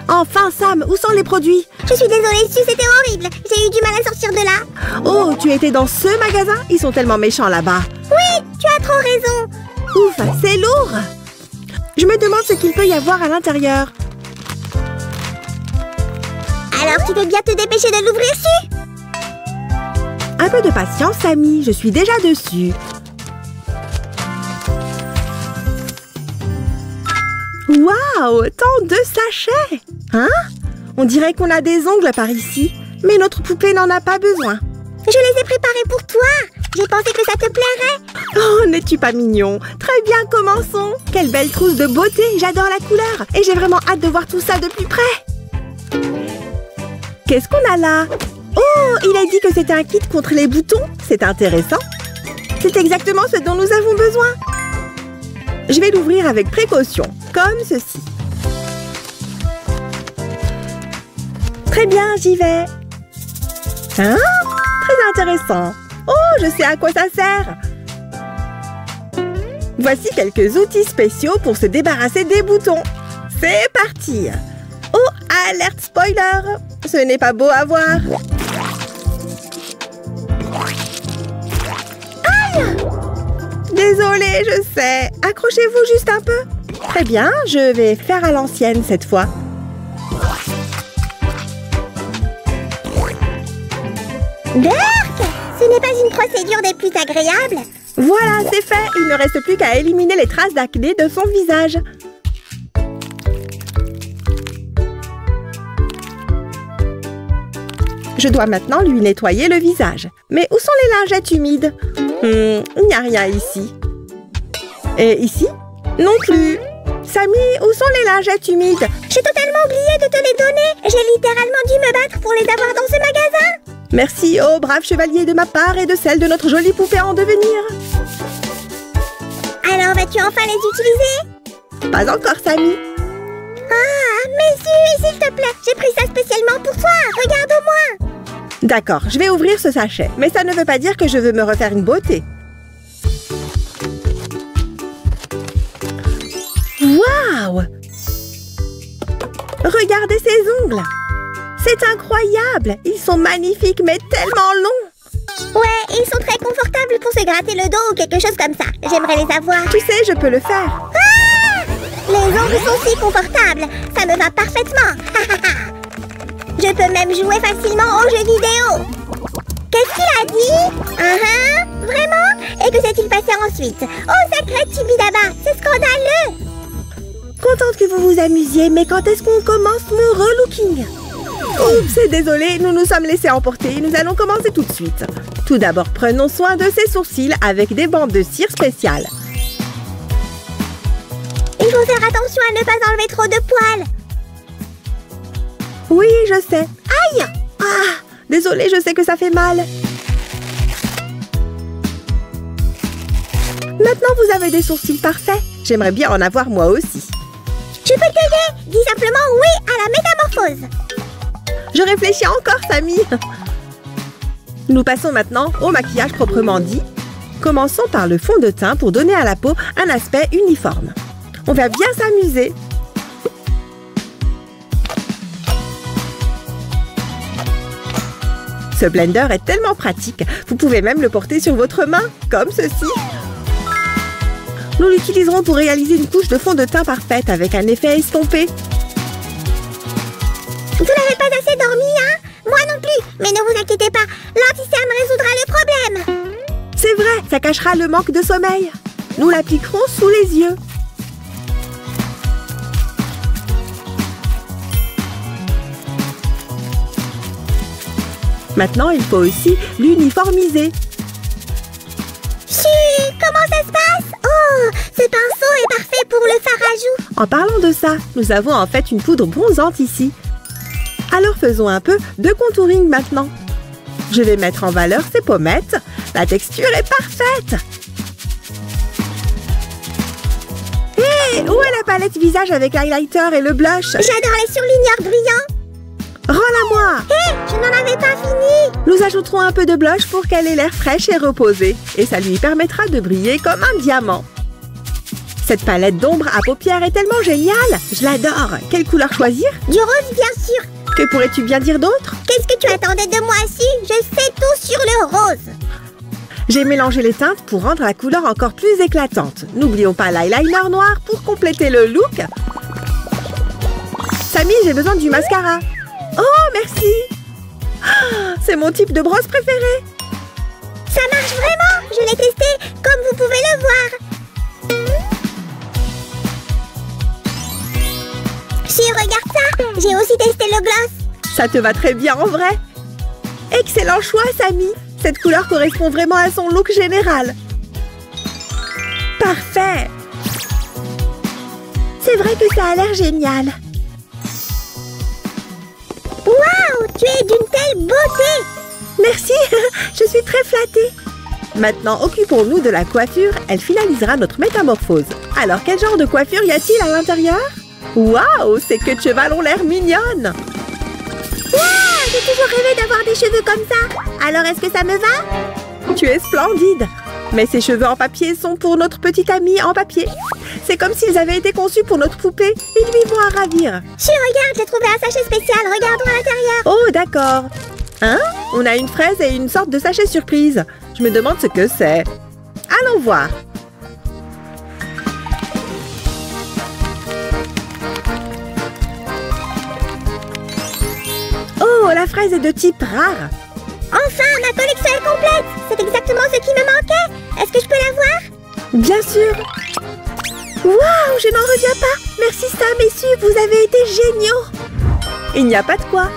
Enfin, Sam, où sont les produits? Je suis désolée, Su, c'était horrible. J'ai eu du mal à sortir de là. Oh, tu étais dans ce magasin? Ils sont tellement méchants là-bas. Oui, tu as trop raison. Ouf, c'est lourd. Je me demande ce qu'il peut y avoir à l'intérieur. Alors, tu veux bien te dépêcher de l'ouvrir, Su? Un peu de patience, Sammy, je suis déjà dessus. Waouh, tant de sachets! Hein? On dirait qu'on a des ongles par ici, mais notre poupée n'en a pas besoin. Je les ai préparés pour toi. J'ai pensé que ça te plairait. Oh, n'es-tu pas mignon? Très bien, commençons. Quelle belle trousse de beauté, j'adore la couleur. Et j'ai vraiment hâte de voir tout ça de plus près. Qu'est-ce qu'on a là? Oh, il a dit que c'était un kit contre les boutons. C'est intéressant. C'est exactement ce dont nous avons besoin. Je vais l'ouvrir avec précaution, comme ceci. Très bien, j'y vais. Hein? Très intéressant. Oh, je sais à quoi ça sert. Voici quelques outils spéciaux pour se débarrasser des boutons. C'est parti. Oh, alerte spoiler. Ce n'est pas beau à voir. Aïe! Désolée, je sais. Accrochez-vous juste un peu. Très bien, je vais faire à l'ancienne cette fois. Berk! Ce n'est pas une procédure des plus agréables. Voilà, c'est fait. Il ne reste plus qu'à éliminer les traces d'acné de son visage. Je dois maintenant lui nettoyer le visage. Mais où sont les lingettes humides? Il n'y a rien ici. Et ici? Non plus. Sammy, où sont les lingettes humides? J'ai totalement oublié de te les donner. J'ai littéralement dû me battre pour les avoir dans ce magasin. Merci, oh brave chevalier de ma part et de celle de notre jolie poupée en devenir. Alors vas-tu enfin les utiliser? Pas encore, Sammy. Ah, mais s'il te plaît, j'ai pris ça spécialement pour toi. Regarde au moins. D'accord, je vais ouvrir ce sachet. Mais ça ne veut pas dire que je veux me refaire une beauté. Waouh! Regardez ces ongles! C'est incroyable! Ils sont magnifiques, mais tellement longs! Ouais, ils sont très confortables pour se gratter le dos ou quelque chose comme ça. J'aimerais les avoir. Tu sais, je peux le faire. Ah! Les ongles sont si confortables. Ça me va parfaitement. Je peux même jouer facilement aux jeux vidéo. Qu'est-ce qu'il a dit? Vraiment? Et que s'est-il passé ensuite? Oh, sacré Tibidaba, c'est scandaleux! Contente que vous vous amusiez, mais quand est-ce qu'on commence mon relooking? Oups, désolé, nous nous sommes laissés emporter. Nous allons commencer tout de suite. Tout d'abord, prenons soin de ses sourcils avec des bandes de cire spéciales. Il faut faire attention à ne pas enlever trop de poils. Oui, je sais. Aïe! Ah! Désolée, je sais que ça fait mal. Maintenant, vous avez des sourcils parfaits. J'aimerais bien en avoir moi aussi. Je peux t'aider. Dis simplement oui à la métamorphose. Je réfléchis encore, Sammy. Nous passons maintenant au maquillage proprement dit. Commençons par le fond de teint pour donner à la peau un aspect uniforme. On va bien s'amuser. Ce blender est tellement pratique. Vous pouvez même le porter sur votre main, comme ceci. Nous l'utiliserons pour réaliser une couche de fond de teint parfaite avec un effet estompé. Vous n'avez pas assez dormi, hein? Moi non plus. Mais ne vous inquiétez pas, l'anti-cerne résoudra le problème. C'est vrai, ça cachera le manque de sommeil. Nous l'appliquerons sous les yeux. Maintenant, il faut aussi l'uniformiser. Comment ça se passe? Oh, ce pinceau est parfait pour le fard à joues. En parlant de ça, nous avons en fait une poudre bronzante ici. Alors faisons un peu de contouring maintenant. Je vais mettre en valeur ces pommettes. La texture est parfaite. Hé, où est la palette visage avec l'highlighter et le blush? J'adore les surligneurs brillants. Rends-la-moi! Hé, je n'en avais pas fini! Nous ajouterons un peu de blush pour qu'elle ait l'air fraîche et reposée. Et ça lui permettra de briller comme un diamant. Cette palette d'ombre à paupières est tellement géniale. Je l'adore. Quelle couleur choisir? Du rose, bien sûr. Que pourrais-tu bien dire d'autre? Qu'est-ce que tu attendais de moi si? Je sais tout sur le rose. J'ai mélangé les teintes pour rendre la couleur encore plus éclatante. N'oublions pas l'eyeliner noir pour compléter le look. Samy, j'ai besoin du mascara. Oh, merci. C'est mon type de brosse préféré. Ça marche vraiment. Je l'ai testé, comme vous pouvez le voir. Si, regarde ça. J'ai aussi testé le gloss. Ça te va très bien en vrai. Excellent choix, Samy. Cette couleur correspond vraiment à son look général. Parfait. C'est vrai que ça a l'air génial. Waouh, tu es d'une telle beauté. Merci, je suis très flattée. Maintenant, occupons-nous de la coiffure. Elle finalisera notre métamorphose. Alors, quel genre de coiffure y a-t-il à l'intérieur? Waouh, ces queues de cheval ont l'air mignonnes. Waouh, j'ai toujours rêvé d'avoir des cheveux comme ça. Alors, est-ce que ça me va? Tu es splendide. Mais ces cheveux en papier sont pour notre petite amie en papier. C'est comme s'ils avaient été conçus pour notre poupée. Ils lui vont à ravir. Si, regarde, j'ai trouvé un sachet spécial. Regardons à l'intérieur. Oh, d'accord. Hein? On a une fraise et une sorte de sachet surprise. Je me demande ce que c'est. Allons voir. Oh, la fraise est de type rare. Enfin, ma collection est complète. C'est exactement ce qui me manquait. Est-ce que je peux la voir? Bien sûr. Waouh, je n'en reviens pas. Merci Sam et Sue, vous avez été géniaux. Il n'y a pas de quoi.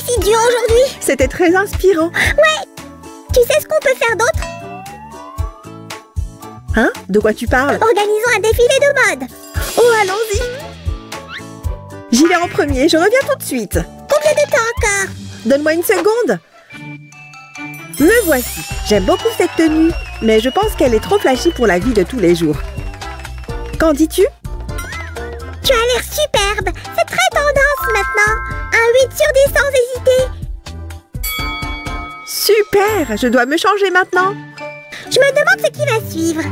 Si dur aujourd'hui. C'était très inspirant. Ouais. Tu sais ce qu'on peut faire d'autre? Hein? De quoi tu parles? Organisons un défilé de mode. Oh, allons-y. J'y vais en premier, je reviens tout de suite. Combien de temps encore? Donne-moi une seconde. Me voici. J'aime beaucoup cette tenue, mais je pense qu'elle est trop flashy pour la vie de tous les jours. Qu'en dis-tu? Tu as l'air superbe. C'est très tendance maintenant. Un 8 sur 10 sans hésiter. Super! Je dois me changer maintenant. Je me demande ce qui va suivre.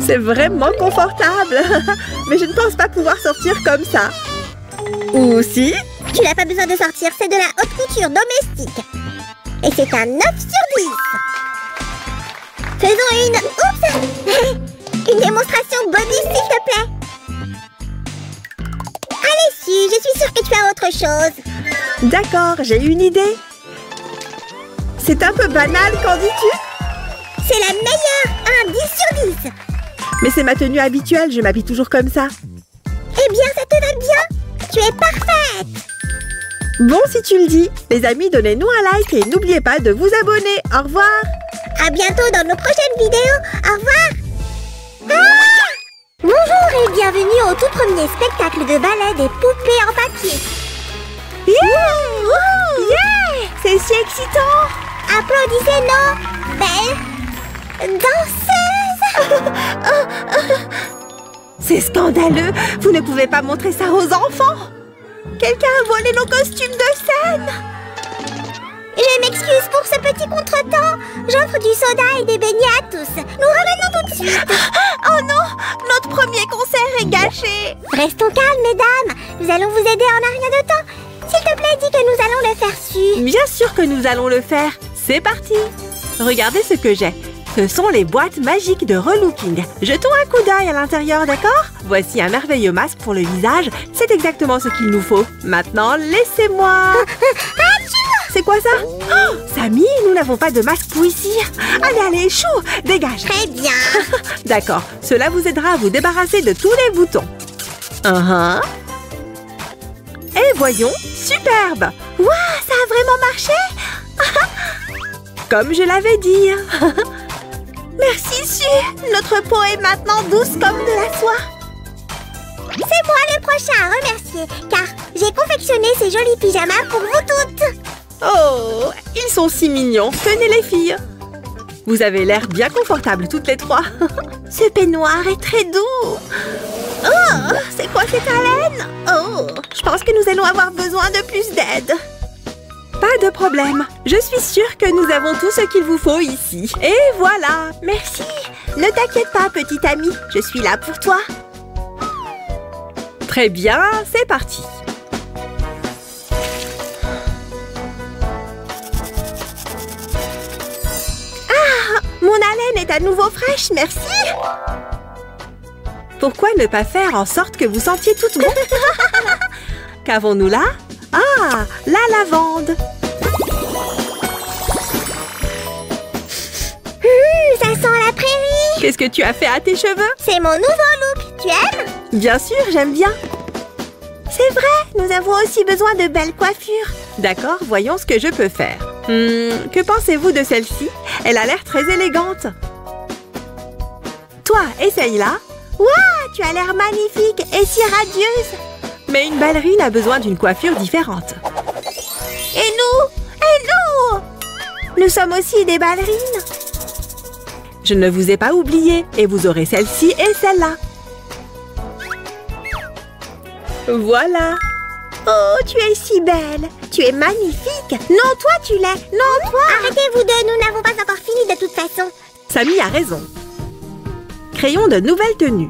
C'est vraiment confortable. Mais je ne pense pas pouvoir sortir comme ça. Ou si? Tu n'as pas besoin de sortir. C'est de la haute couture domestique. Et c'est un 9 sur 10. Faisons une... Oups! Une démonstration body, s'il te plaît. Allez, Sue, je suis sûre que tu as autre chose. D'accord, j'ai une idée. C'est un peu banal, qu'en dis-tu? C'est la meilleure, un 10 sur 10. Mais c'est ma tenue habituelle, je m'habille toujours comme ça. Eh bien, ça te va bien. Tu es parfaite. Bon, si tu le dis. Les amis, donnez-nous un like et n'oubliez pas de vous abonner. Au revoir. À bientôt dans nos prochaines vidéos. Au revoir. Ah! Bonjour et bienvenue au tout premier spectacle de ballet des poupées en papier. Yeah! Yeah! C'est si excitant. Applaudissez nos belles danseuses. C'est scandaleux. Vous ne pouvez pas montrer ça aux enfants. Quelqu'un a volé nos costumes de scène. Je m'excuse pour ce petit contretemps. J'offre du soda et des beignets à tous. Nous revenons tout de suite. Oh non, notre premier concert est gâché. Restons calmes, mesdames. Nous allons vous aider en un rien de temps. S'il te plaît, dis que nous allons le faire, Sue. Bien sûr que nous allons le faire. C'est parti. Regardez ce que j'ai. Ce sont les boîtes magiques de relooking. Jetons un coup d'œil à l'intérieur, d'accord? Voici un merveilleux masque pour le visage. C'est exactement ce qu'il nous faut. Maintenant, laissez-moi... C'est quoi ça? Oh, Samy, nous n'avons pas de masque pour ici. Allez, allez, chou, dégage. Très bien. D'accord, cela vous aidera à vous débarrasser de tous les boutons. Et voyons, superbe. Waouh, ça a vraiment marché. Comme je l'avais dit. Merci, Sue. Notre peau est maintenant douce comme de la soie. C'est moi le prochain à remercier, car j'ai confectionné ces jolis pyjamas pour vous toutes. Oh, ils sont si mignons. Tenez les filles. Vous avez l'air bien confortables toutes les trois. Ce peignoir est très doux. Oh, c'est quoi cette haleine? Oh, je pense que nous allons avoir besoin de plus d'aide. Pas de problème. Je suis sûre que nous avons tout ce qu'il vous faut ici. Et voilà. Merci. Ne t'inquiète pas, petite amie. Je suis là pour toi. Très bien, c'est parti. Ah, mon haleine est à nouveau fraîche, merci. Pourquoi ne pas faire en sorte que vous sentiez toutes bon? Qu'avons-nous là? Ah, la lavande. Ça sent la prairie. Qu'est-ce que tu as fait à tes cheveux? C'est mon nouveau look. Tu aimes? Bien sûr, j'aime bien. C'est vrai, nous avons aussi besoin de belles coiffures. D'accord, voyons ce que je peux faire. Que pensez-vous de celle-ci? Elle a l'air très élégante. Toi, essaye-la. Waouh, tu as l'air magnifique et si radieuse. Mais une ballerine a besoin d'une coiffure différente. Et nous? Et nous? Nous sommes aussi des ballerines. Je ne vous ai pas oublié et vous aurez celle-ci et celle-là. Voilà. Oh, tu es si belle. Tu es magnifique. Non, toi, tu l'es. Non, toi. Arrêtez-vous deux, nous n'avons pas encore fini de toute façon. Samy a raison. Créons de nouvelles tenues.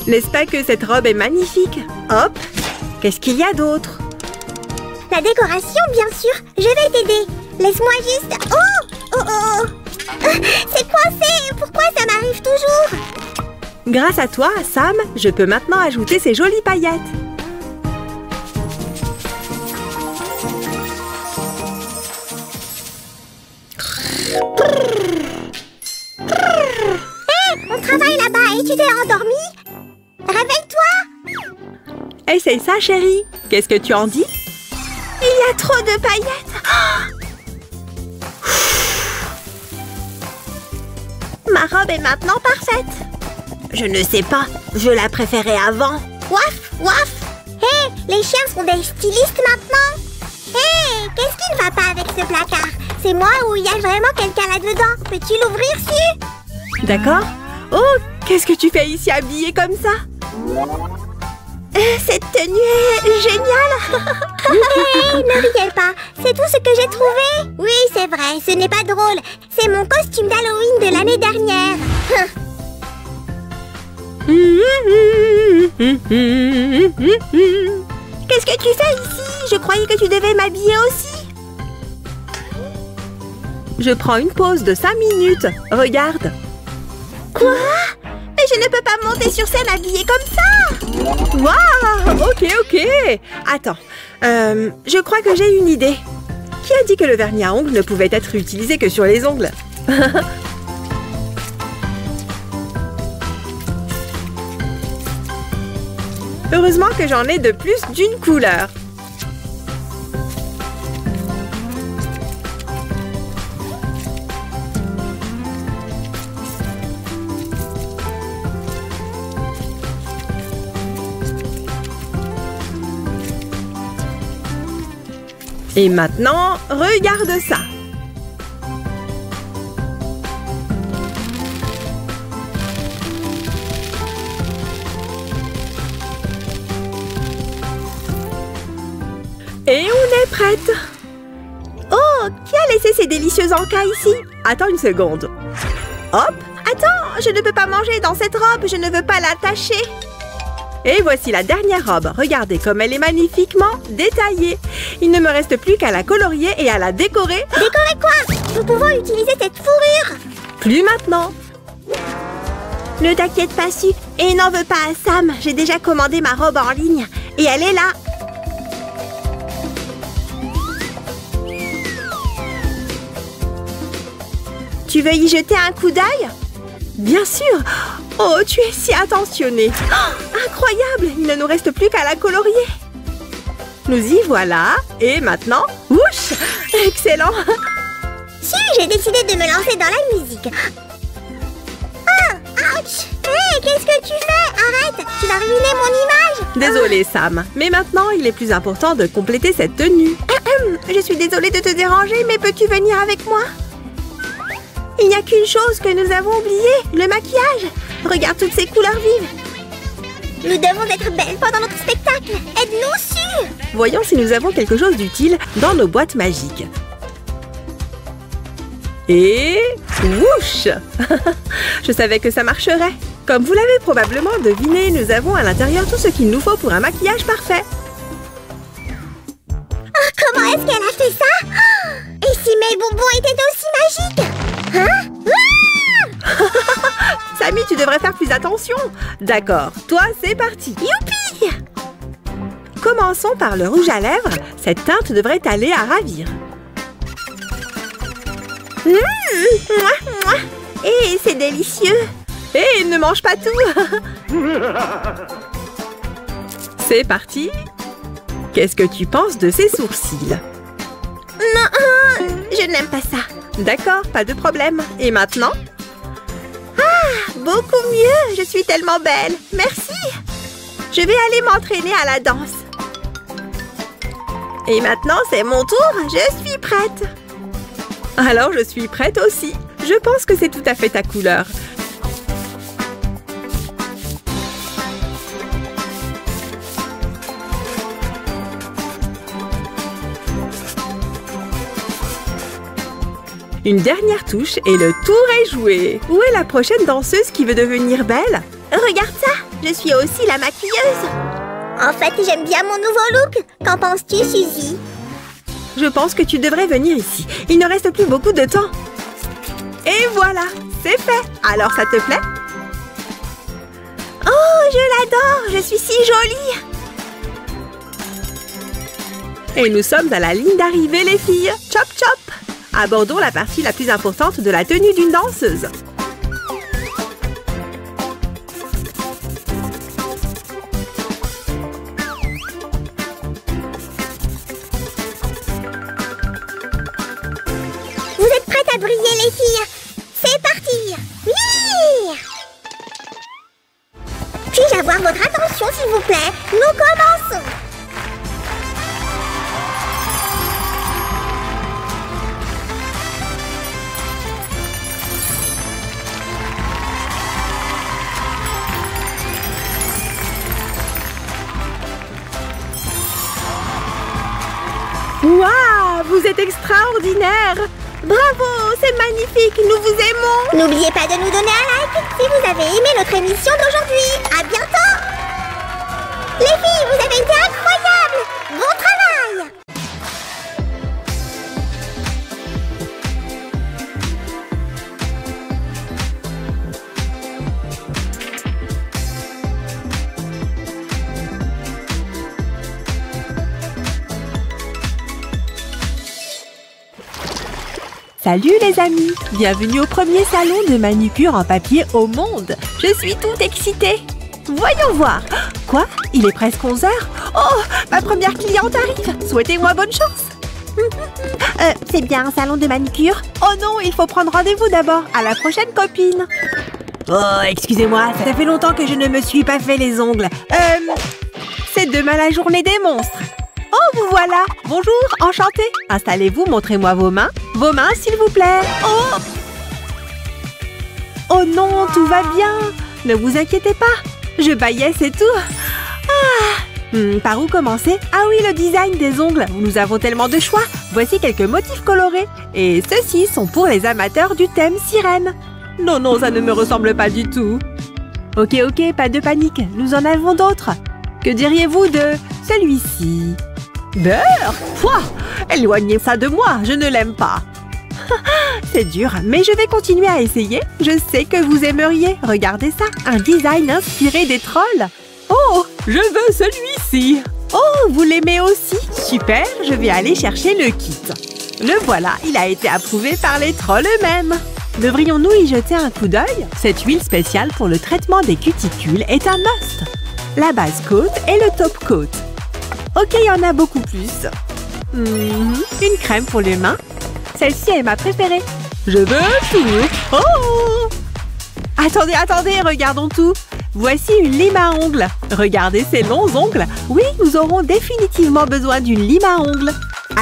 N'est-ce pas que cette robe est magnifique? Hop! Qu'est-ce qu'il y a d'autre? La décoration, bien sûr. Je vais t'aider. Laisse-moi juste... Oh! Oh oh! C'est coincé! Pourquoi ça m'arrive toujours? Grâce à toi, Sam, je peux maintenant ajouter ces jolies paillettes. Hé! On travaille là-bas et tu t'es endormi? Réveille-toi! Essaye ça, chérie. Qu'est-ce que tu en dis? Il y a trop de paillettes. Ma robe est maintenant parfaite. Je ne sais pas. Je la préférais avant. Waf, waf. Hé, les chiens sont des stylistes maintenant. Hé, qu'est-ce qui ne va pas avec ce placard? C'est moi ou il y a vraiment quelqu'un là-dedans? Peux-tu l'ouvrir, si? D'accord. Oh, qu'est-ce que tu fais ici habillée comme ça? Cette tenue est géniale. Hé, ne riez pas. C'est tout ce que j'ai trouvé. Oui, c'est vrai, ce n'est pas drôle. C'est mon costume d'Halloween de l'année dernière. Qu'est-ce que tu fais ici? Je croyais que tu devais m'habiller aussi. Je prends une pause de 5 minutes. Regarde. Quoi? Mais je ne peux pas monter sur scène habillée comme ça. Waouh! Ok, ok. Attends. Je crois que j'ai une idée. Qui a dit que le vernis à ongles ne pouvait être utilisé que sur les ongles? Heureusement que j'en ai de plus d'une couleur. Et maintenant, regarde ça. Et on est prête. Oh, qui a laissé ces délicieux encas ici? Attends une seconde. Hop. Attends, je ne peux pas manger dans cette robe. Je ne veux pas l'attacher. Et voici la dernière robe. Regardez comme elle est magnifiquement détaillée. Il ne me reste plus qu'à la colorier et à la décorer. Décorer quoi? Nous pouvons utiliser cette fourrure. Plus maintenant. Ne t'inquiète pas, Su. Et n'en veux pas à Sam. J'ai déjà commandé ma robe en ligne. Et elle est là. Tu veux y jeter un coup d'œil? Bien sûr. Oh, tu es si attentionnée. Oh, incroyable. Il ne nous reste plus qu'à la colorier. Nous y voilà. Et maintenant, ouch! Excellent. Su, j'ai décidé de me lancer dans la musique. Ah, ouch! Hé, qu'est-ce que tu fais? Arrête, tu vas ruiner mon image. Désolée, Sam. Mais maintenant, il est plus important de compléter cette tenue. Je suis désolée de te déranger, mais peux-tu venir avec moi? Il n'y a qu'une chose que nous avons oubliée, le maquillage. Regarde toutes ces couleurs vives. Nous devons être belles pendant notre spectacle. Aide-nous, Su. Voyons si nous avons quelque chose d'utile dans nos boîtes magiques. Et... whoosh! Je savais que ça marcherait. Comme vous l'avez probablement deviné, nous avons à l'intérieur tout ce qu'il nous faut pour un maquillage parfait. Oh, comment est-ce qu'elle a fait ça? Et si mes bonbons étaient aussi magiques? Hein? Sammy, tu devrais faire plus attention. D'accord, toi, c'est parti. Youpi! Commençons par le rouge à lèvres. Cette teinte devrait aller à ravir. Et c'est délicieux. Et ne mange pas tout. C'est parti. Qu'est-ce que tu penses de ces sourcils? Non, je n'aime pas ça. D'accord, pas de problème. Et maintenant? Beaucoup mieux. Je suis tellement belle. Merci. Je vais aller m'entraîner à la danse. Et maintenant, c'est mon tour. Je suis prête. Alors, je suis prête aussi. Je pense que c'est tout à fait ta couleur. Une dernière touche et le tour est joué. Où est la prochaine danseuse qui veut devenir belle? Regarde ça, je suis aussi la maquilleuse. En fait, j'aime bien mon nouveau look. Qu'en penses-tu, Suzy? Je pense que tu devrais venir ici. Il ne reste plus beaucoup de temps. Et voilà, c'est fait. Alors, ça te plaît? Oh, je l'adore. Je suis si jolie. Et nous sommes à la ligne d'arrivée, les filles. Chop, chop. Abordons la partie la plus importante de la tenue d'une danseuse. Vous êtes prêtes à briller, les filles? C'est parti! Oui! Puis-je avoir votre attention, s'il vous plaît? Nous commençons! Waouh, vous êtes extraordinaire! Bravo, c'est magnifique, nous vous aimons! N'oubliez pas de nous donner un like si vous avez aimé notre émission d'aujourd'hui. À bientôt! Les filles, vous avez été incroyables! Bon travail! Salut les amis! Bienvenue au premier salon de manucure en papier au monde! Je suis toute excitée! Voyons voir! Quoi? Il est presque 11 h? Oh! Ma première cliente arrive! Souhaitez-moi bonne chance! C'est bien un salon de manucure? Oh non, il faut prendre rendez-vous d'abord! À la prochaine, copine! Oh, excusez-moi, ça fait longtemps que je ne me suis pas fait les ongles. C'est demain la journée des monstres! Oh, vous voilà! Bonjour, enchantée! Installez-vous, montrez-moi vos mains. Vos mains, s'il vous plaît! Oh! Oh non, tout va bien! Ne vous inquiétez pas! Je bâillais, c'est tout! Par où commencer? Ah oui, le design des ongles! Nous avons tellement de choix! Voici quelques motifs colorés. Et ceux-ci sont pour les amateurs du thème sirène. Non, non, ça ne me ressemble pas du tout. Ok, pas de panique, nous en avons d'autres. Que diriez-vous de celui-ci? Beurre? Pouah! Éloignez ça de moi, je ne l'aime pas. C'est dur, mais je vais continuer à essayer. Je sais que vous aimeriez. Regardez ça, un design inspiré des trolls. Oh, je veux celui-ci. Oh, vous l'aimez aussi? Super, je vais aller chercher le kit. Le voilà, il a été approuvé par les trolls eux-mêmes. Devrions-nous y jeter un coup d'œil? Cette huile spéciale pour le traitement des cuticules est un must. La base coat et le top coat. Ok, il y en a beaucoup plus. Une crème pour les mains. Celle-ci est ma préférée. Je veux tout. Oh! Attendez, regardons tout. Voici une lime à ongles. Regardez ces longs ongles. Oui, nous aurons définitivement besoin d'une lime à ongles.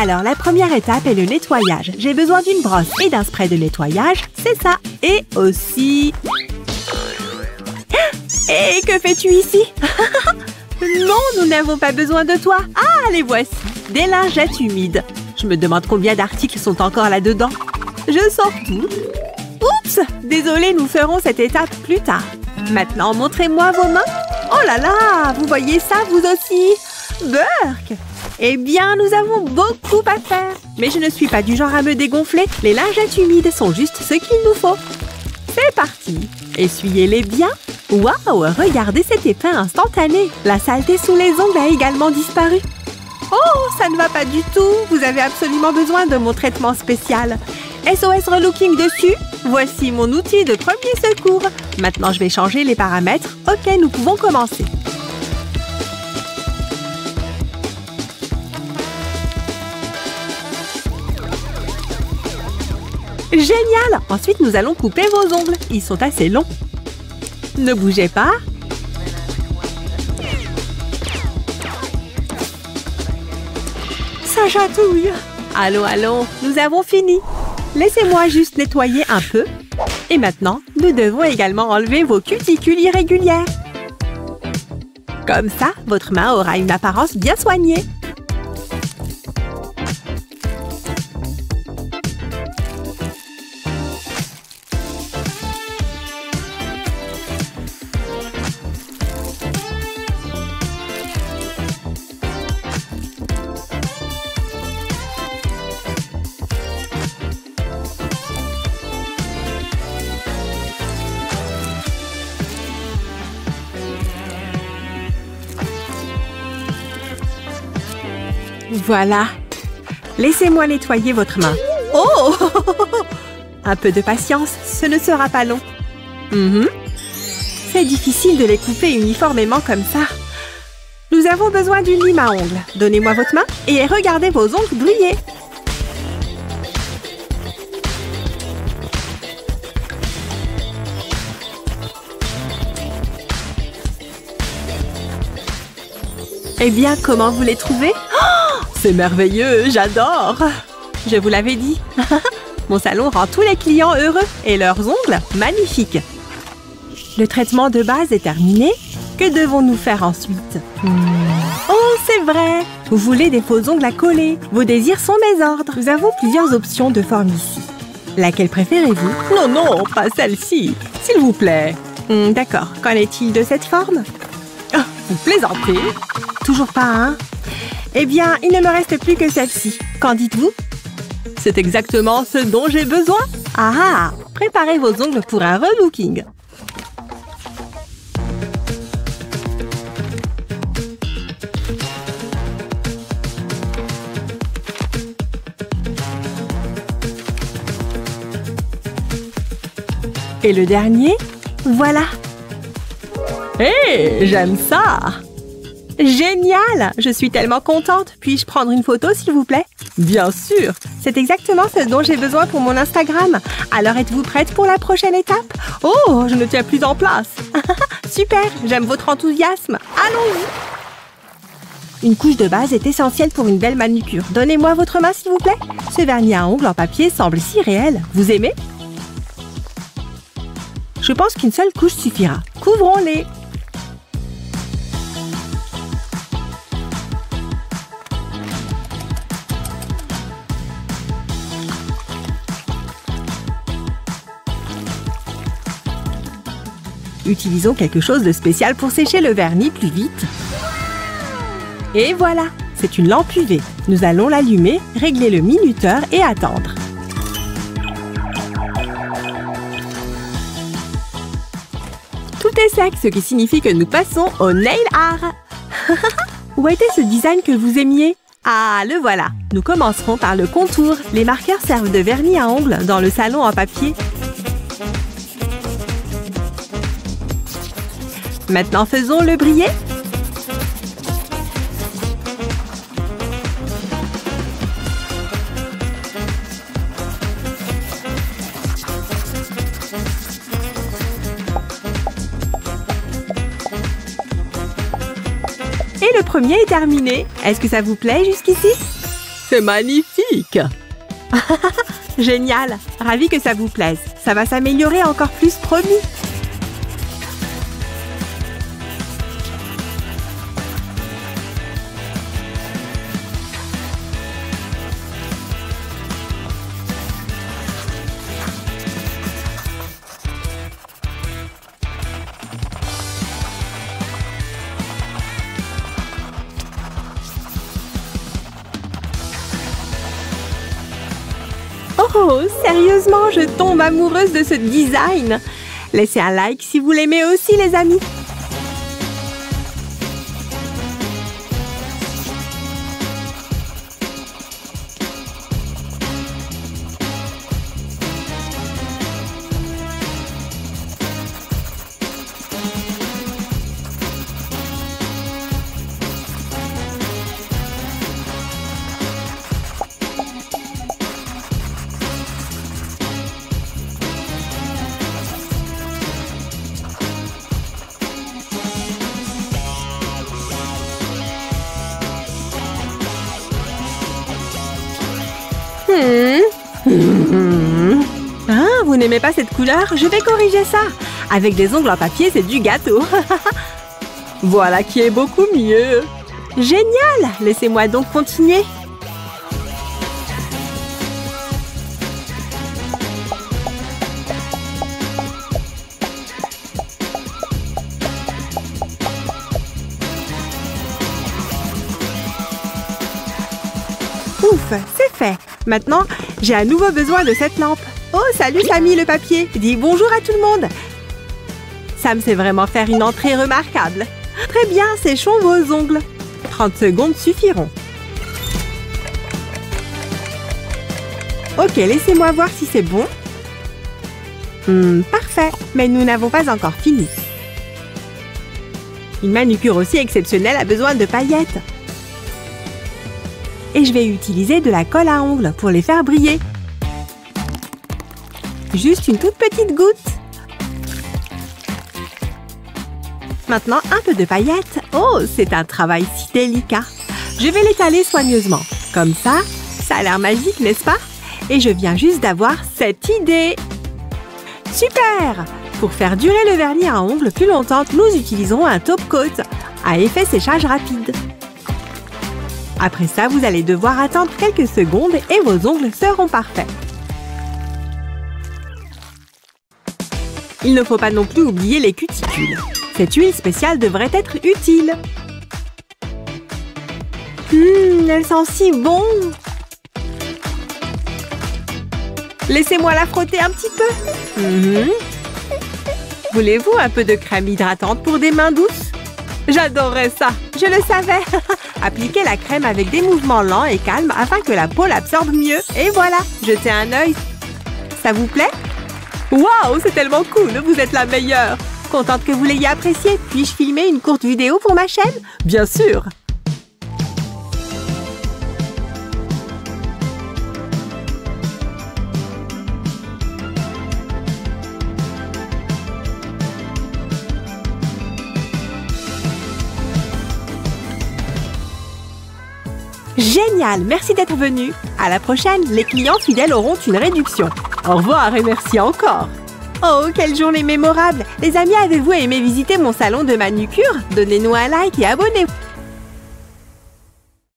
Alors, la première étape est le nettoyage. J'ai besoin d'une brosse et d'un spray de nettoyage. C'est ça. Et aussi... Et que fais-tu ici? Non, nous n'avons pas besoin de toi. Ah, les voici. Des lingettes humides. Je me demande combien d'articles sont encore là-dedans. Je sors tout. Oups! Désolée, nous ferons cette étape plus tard. Maintenant, montrez-moi vos mains. Oh là là! Vous voyez ça, vous aussi? Burk! Eh bien, nous avons beaucoup à faire. Mais je ne suis pas du genre à me dégonfler. Les lingettes humides sont juste ce qu'il nous faut. C'est parti. Essuyez-les bien. Waouh! Regardez cet effet instantané. La saleté sous les ongles a également disparu. Oh, ça ne va pas du tout. Vous avez absolument besoin de mon traitement spécial. SOS Relooking dessus. Voici mon outil de premier secours. Maintenant, je vais changer les paramètres. Ok, nous pouvons commencer. Génial! Ensuite, nous allons couper vos ongles. Ils sont assez longs. Ne bougez pas. Ça chatouille. Allons, nous avons fini. Laissez-moi juste nettoyer un peu. Et maintenant, nous devons également enlever vos cuticules irrégulières. Comme ça, votre main aura une apparence bien soignée. Voilà. Laissez-moi nettoyer votre main. Oh! Un peu de patience, ce ne sera pas long. C'est difficile de les couper uniformément comme ça. Nous avons besoin d'une lime à ongles. Donnez-moi votre main et regardez vos ongles briller. Eh bien, comment vous les trouvez? Oh, c'est merveilleux, j'adore! Je vous l'avais dit. Mon salon rend tous les clients heureux et leurs ongles magnifiques. Le traitement de base est terminé. Que devons-nous faire ensuite? Oh, c'est vrai! Vous voulez des faux ongles à coller. Vos désirs sont mes ordres. Nous avons plusieurs options de forme ici. Laquelle préférez-vous? Non, pas celle-ci. S'il vous plaît. D'accord. Qu'en est-il de cette forme? Oh, vous plaisantez? Toujours pas, hein? Eh bien, il ne me reste plus que celle-ci. Qu'en dites-vous? C'est exactement ce dont j'ai besoin. Ah! Préparez vos ongles pour un relooking. Et le dernier, voilà. Hé, j'aime ça! Génial! Je suis tellement contente. Puis-je prendre une photo, s'il vous plaît? Bien sûr! C'est exactement ce dont j'ai besoin pour mon Instagram. Alors, êtes-vous prête pour la prochaine étape? Oh, je ne tiens plus en place. Super! J'aime votre enthousiasme. Allons-y! Une couche de base est essentielle pour une belle manucure. Donnez-moi votre main, s'il vous plaît. Ce vernis à ongles en papier semble si réel. Vous aimez? Je pense qu'une seule couche suffira. Couvrons-les. Utilisons quelque chose de spécial pour sécher le vernis plus vite. Et voilà, c'est une lampe UV. Nous allons l'allumer, régler le minuteur et attendre. Tout est sec, ce qui signifie que nous passons au nail art. Où était ce design que vous aimiez? Ah, le voilà. Nous commencerons par le contour. Les marqueurs servent de vernis à ongles dans le salon en papier. Maintenant, faisons-le briller. Et le premier est terminé. Est-ce que ça vous plaît jusqu'ici? C'est magnifique! Génial! Ravi que ça vous plaise. Ça va s'améliorer encore plus, promis! Oh, sérieusement, je tombe amoureuse de ce design. Laissez un like si vous l'aimez aussi, les amis. Ah, vous n'aimez pas cette couleur? Je vais corriger ça. Avec des ongles en papier, c'est du gâteau. Voilà qui est beaucoup mieux. Génial! Laissez-moi donc continuer. Ouf, c'est fait. Maintenant, j'ai à nouveau besoin de cette lampe. Oh, salut Samy le papier. Dis bonjour à tout le monde. Sam sait vraiment faire une entrée remarquable. Très bien, séchons vos ongles. 30 secondes suffiront. Ok, laissez-moi voir si c'est bon. Parfait, mais nous n'avons pas encore fini. Une manucure aussi exceptionnelle a besoin de paillettes. Et je vais utiliser de la colle à ongles pour les faire briller. Juste une toute petite goutte. Maintenant, un peu de paillettes. Oh, c'est un travail si délicat. Je vais l'étaler soigneusement. Comme ça a l'air magique, n'est-ce pas? Et je viens juste d'avoir cette idée. Super! Pour faire durer le vernis à ongles plus longtemps, nous utiliserons un top coat à effet séchage rapide. Après ça, vous allez devoir attendre quelques secondes et vos ongles seront parfaits. Il ne faut pas non plus oublier les cuticules. Cette huile spéciale devrait être utile. Elle sent si bon! Laissez-moi la frotter un petit peu. Voulez-vous un peu de crème hydratante pour des mains douces? J'adorerais ça, je le savais. Appliquez la crème avec des mouvements lents et calmes afin que la peau l'absorbe mieux. Et voilà, jetez un œil. Ça vous plaît? Waouh, c'est tellement cool, vous êtes la meilleure. Contente que vous l'ayez apprécié. Puis-je filmer une courte vidéo pour ma chaîne? Bien sûr. Génial, merci d'être venu. À la prochaine, les clients fidèles auront une réduction. Au revoir et merci encore. Oh, quelle journée mémorable. Les amis, avez-vous aimé visiter mon salon de manucure? Donnez-nous un like et abonnez-vous.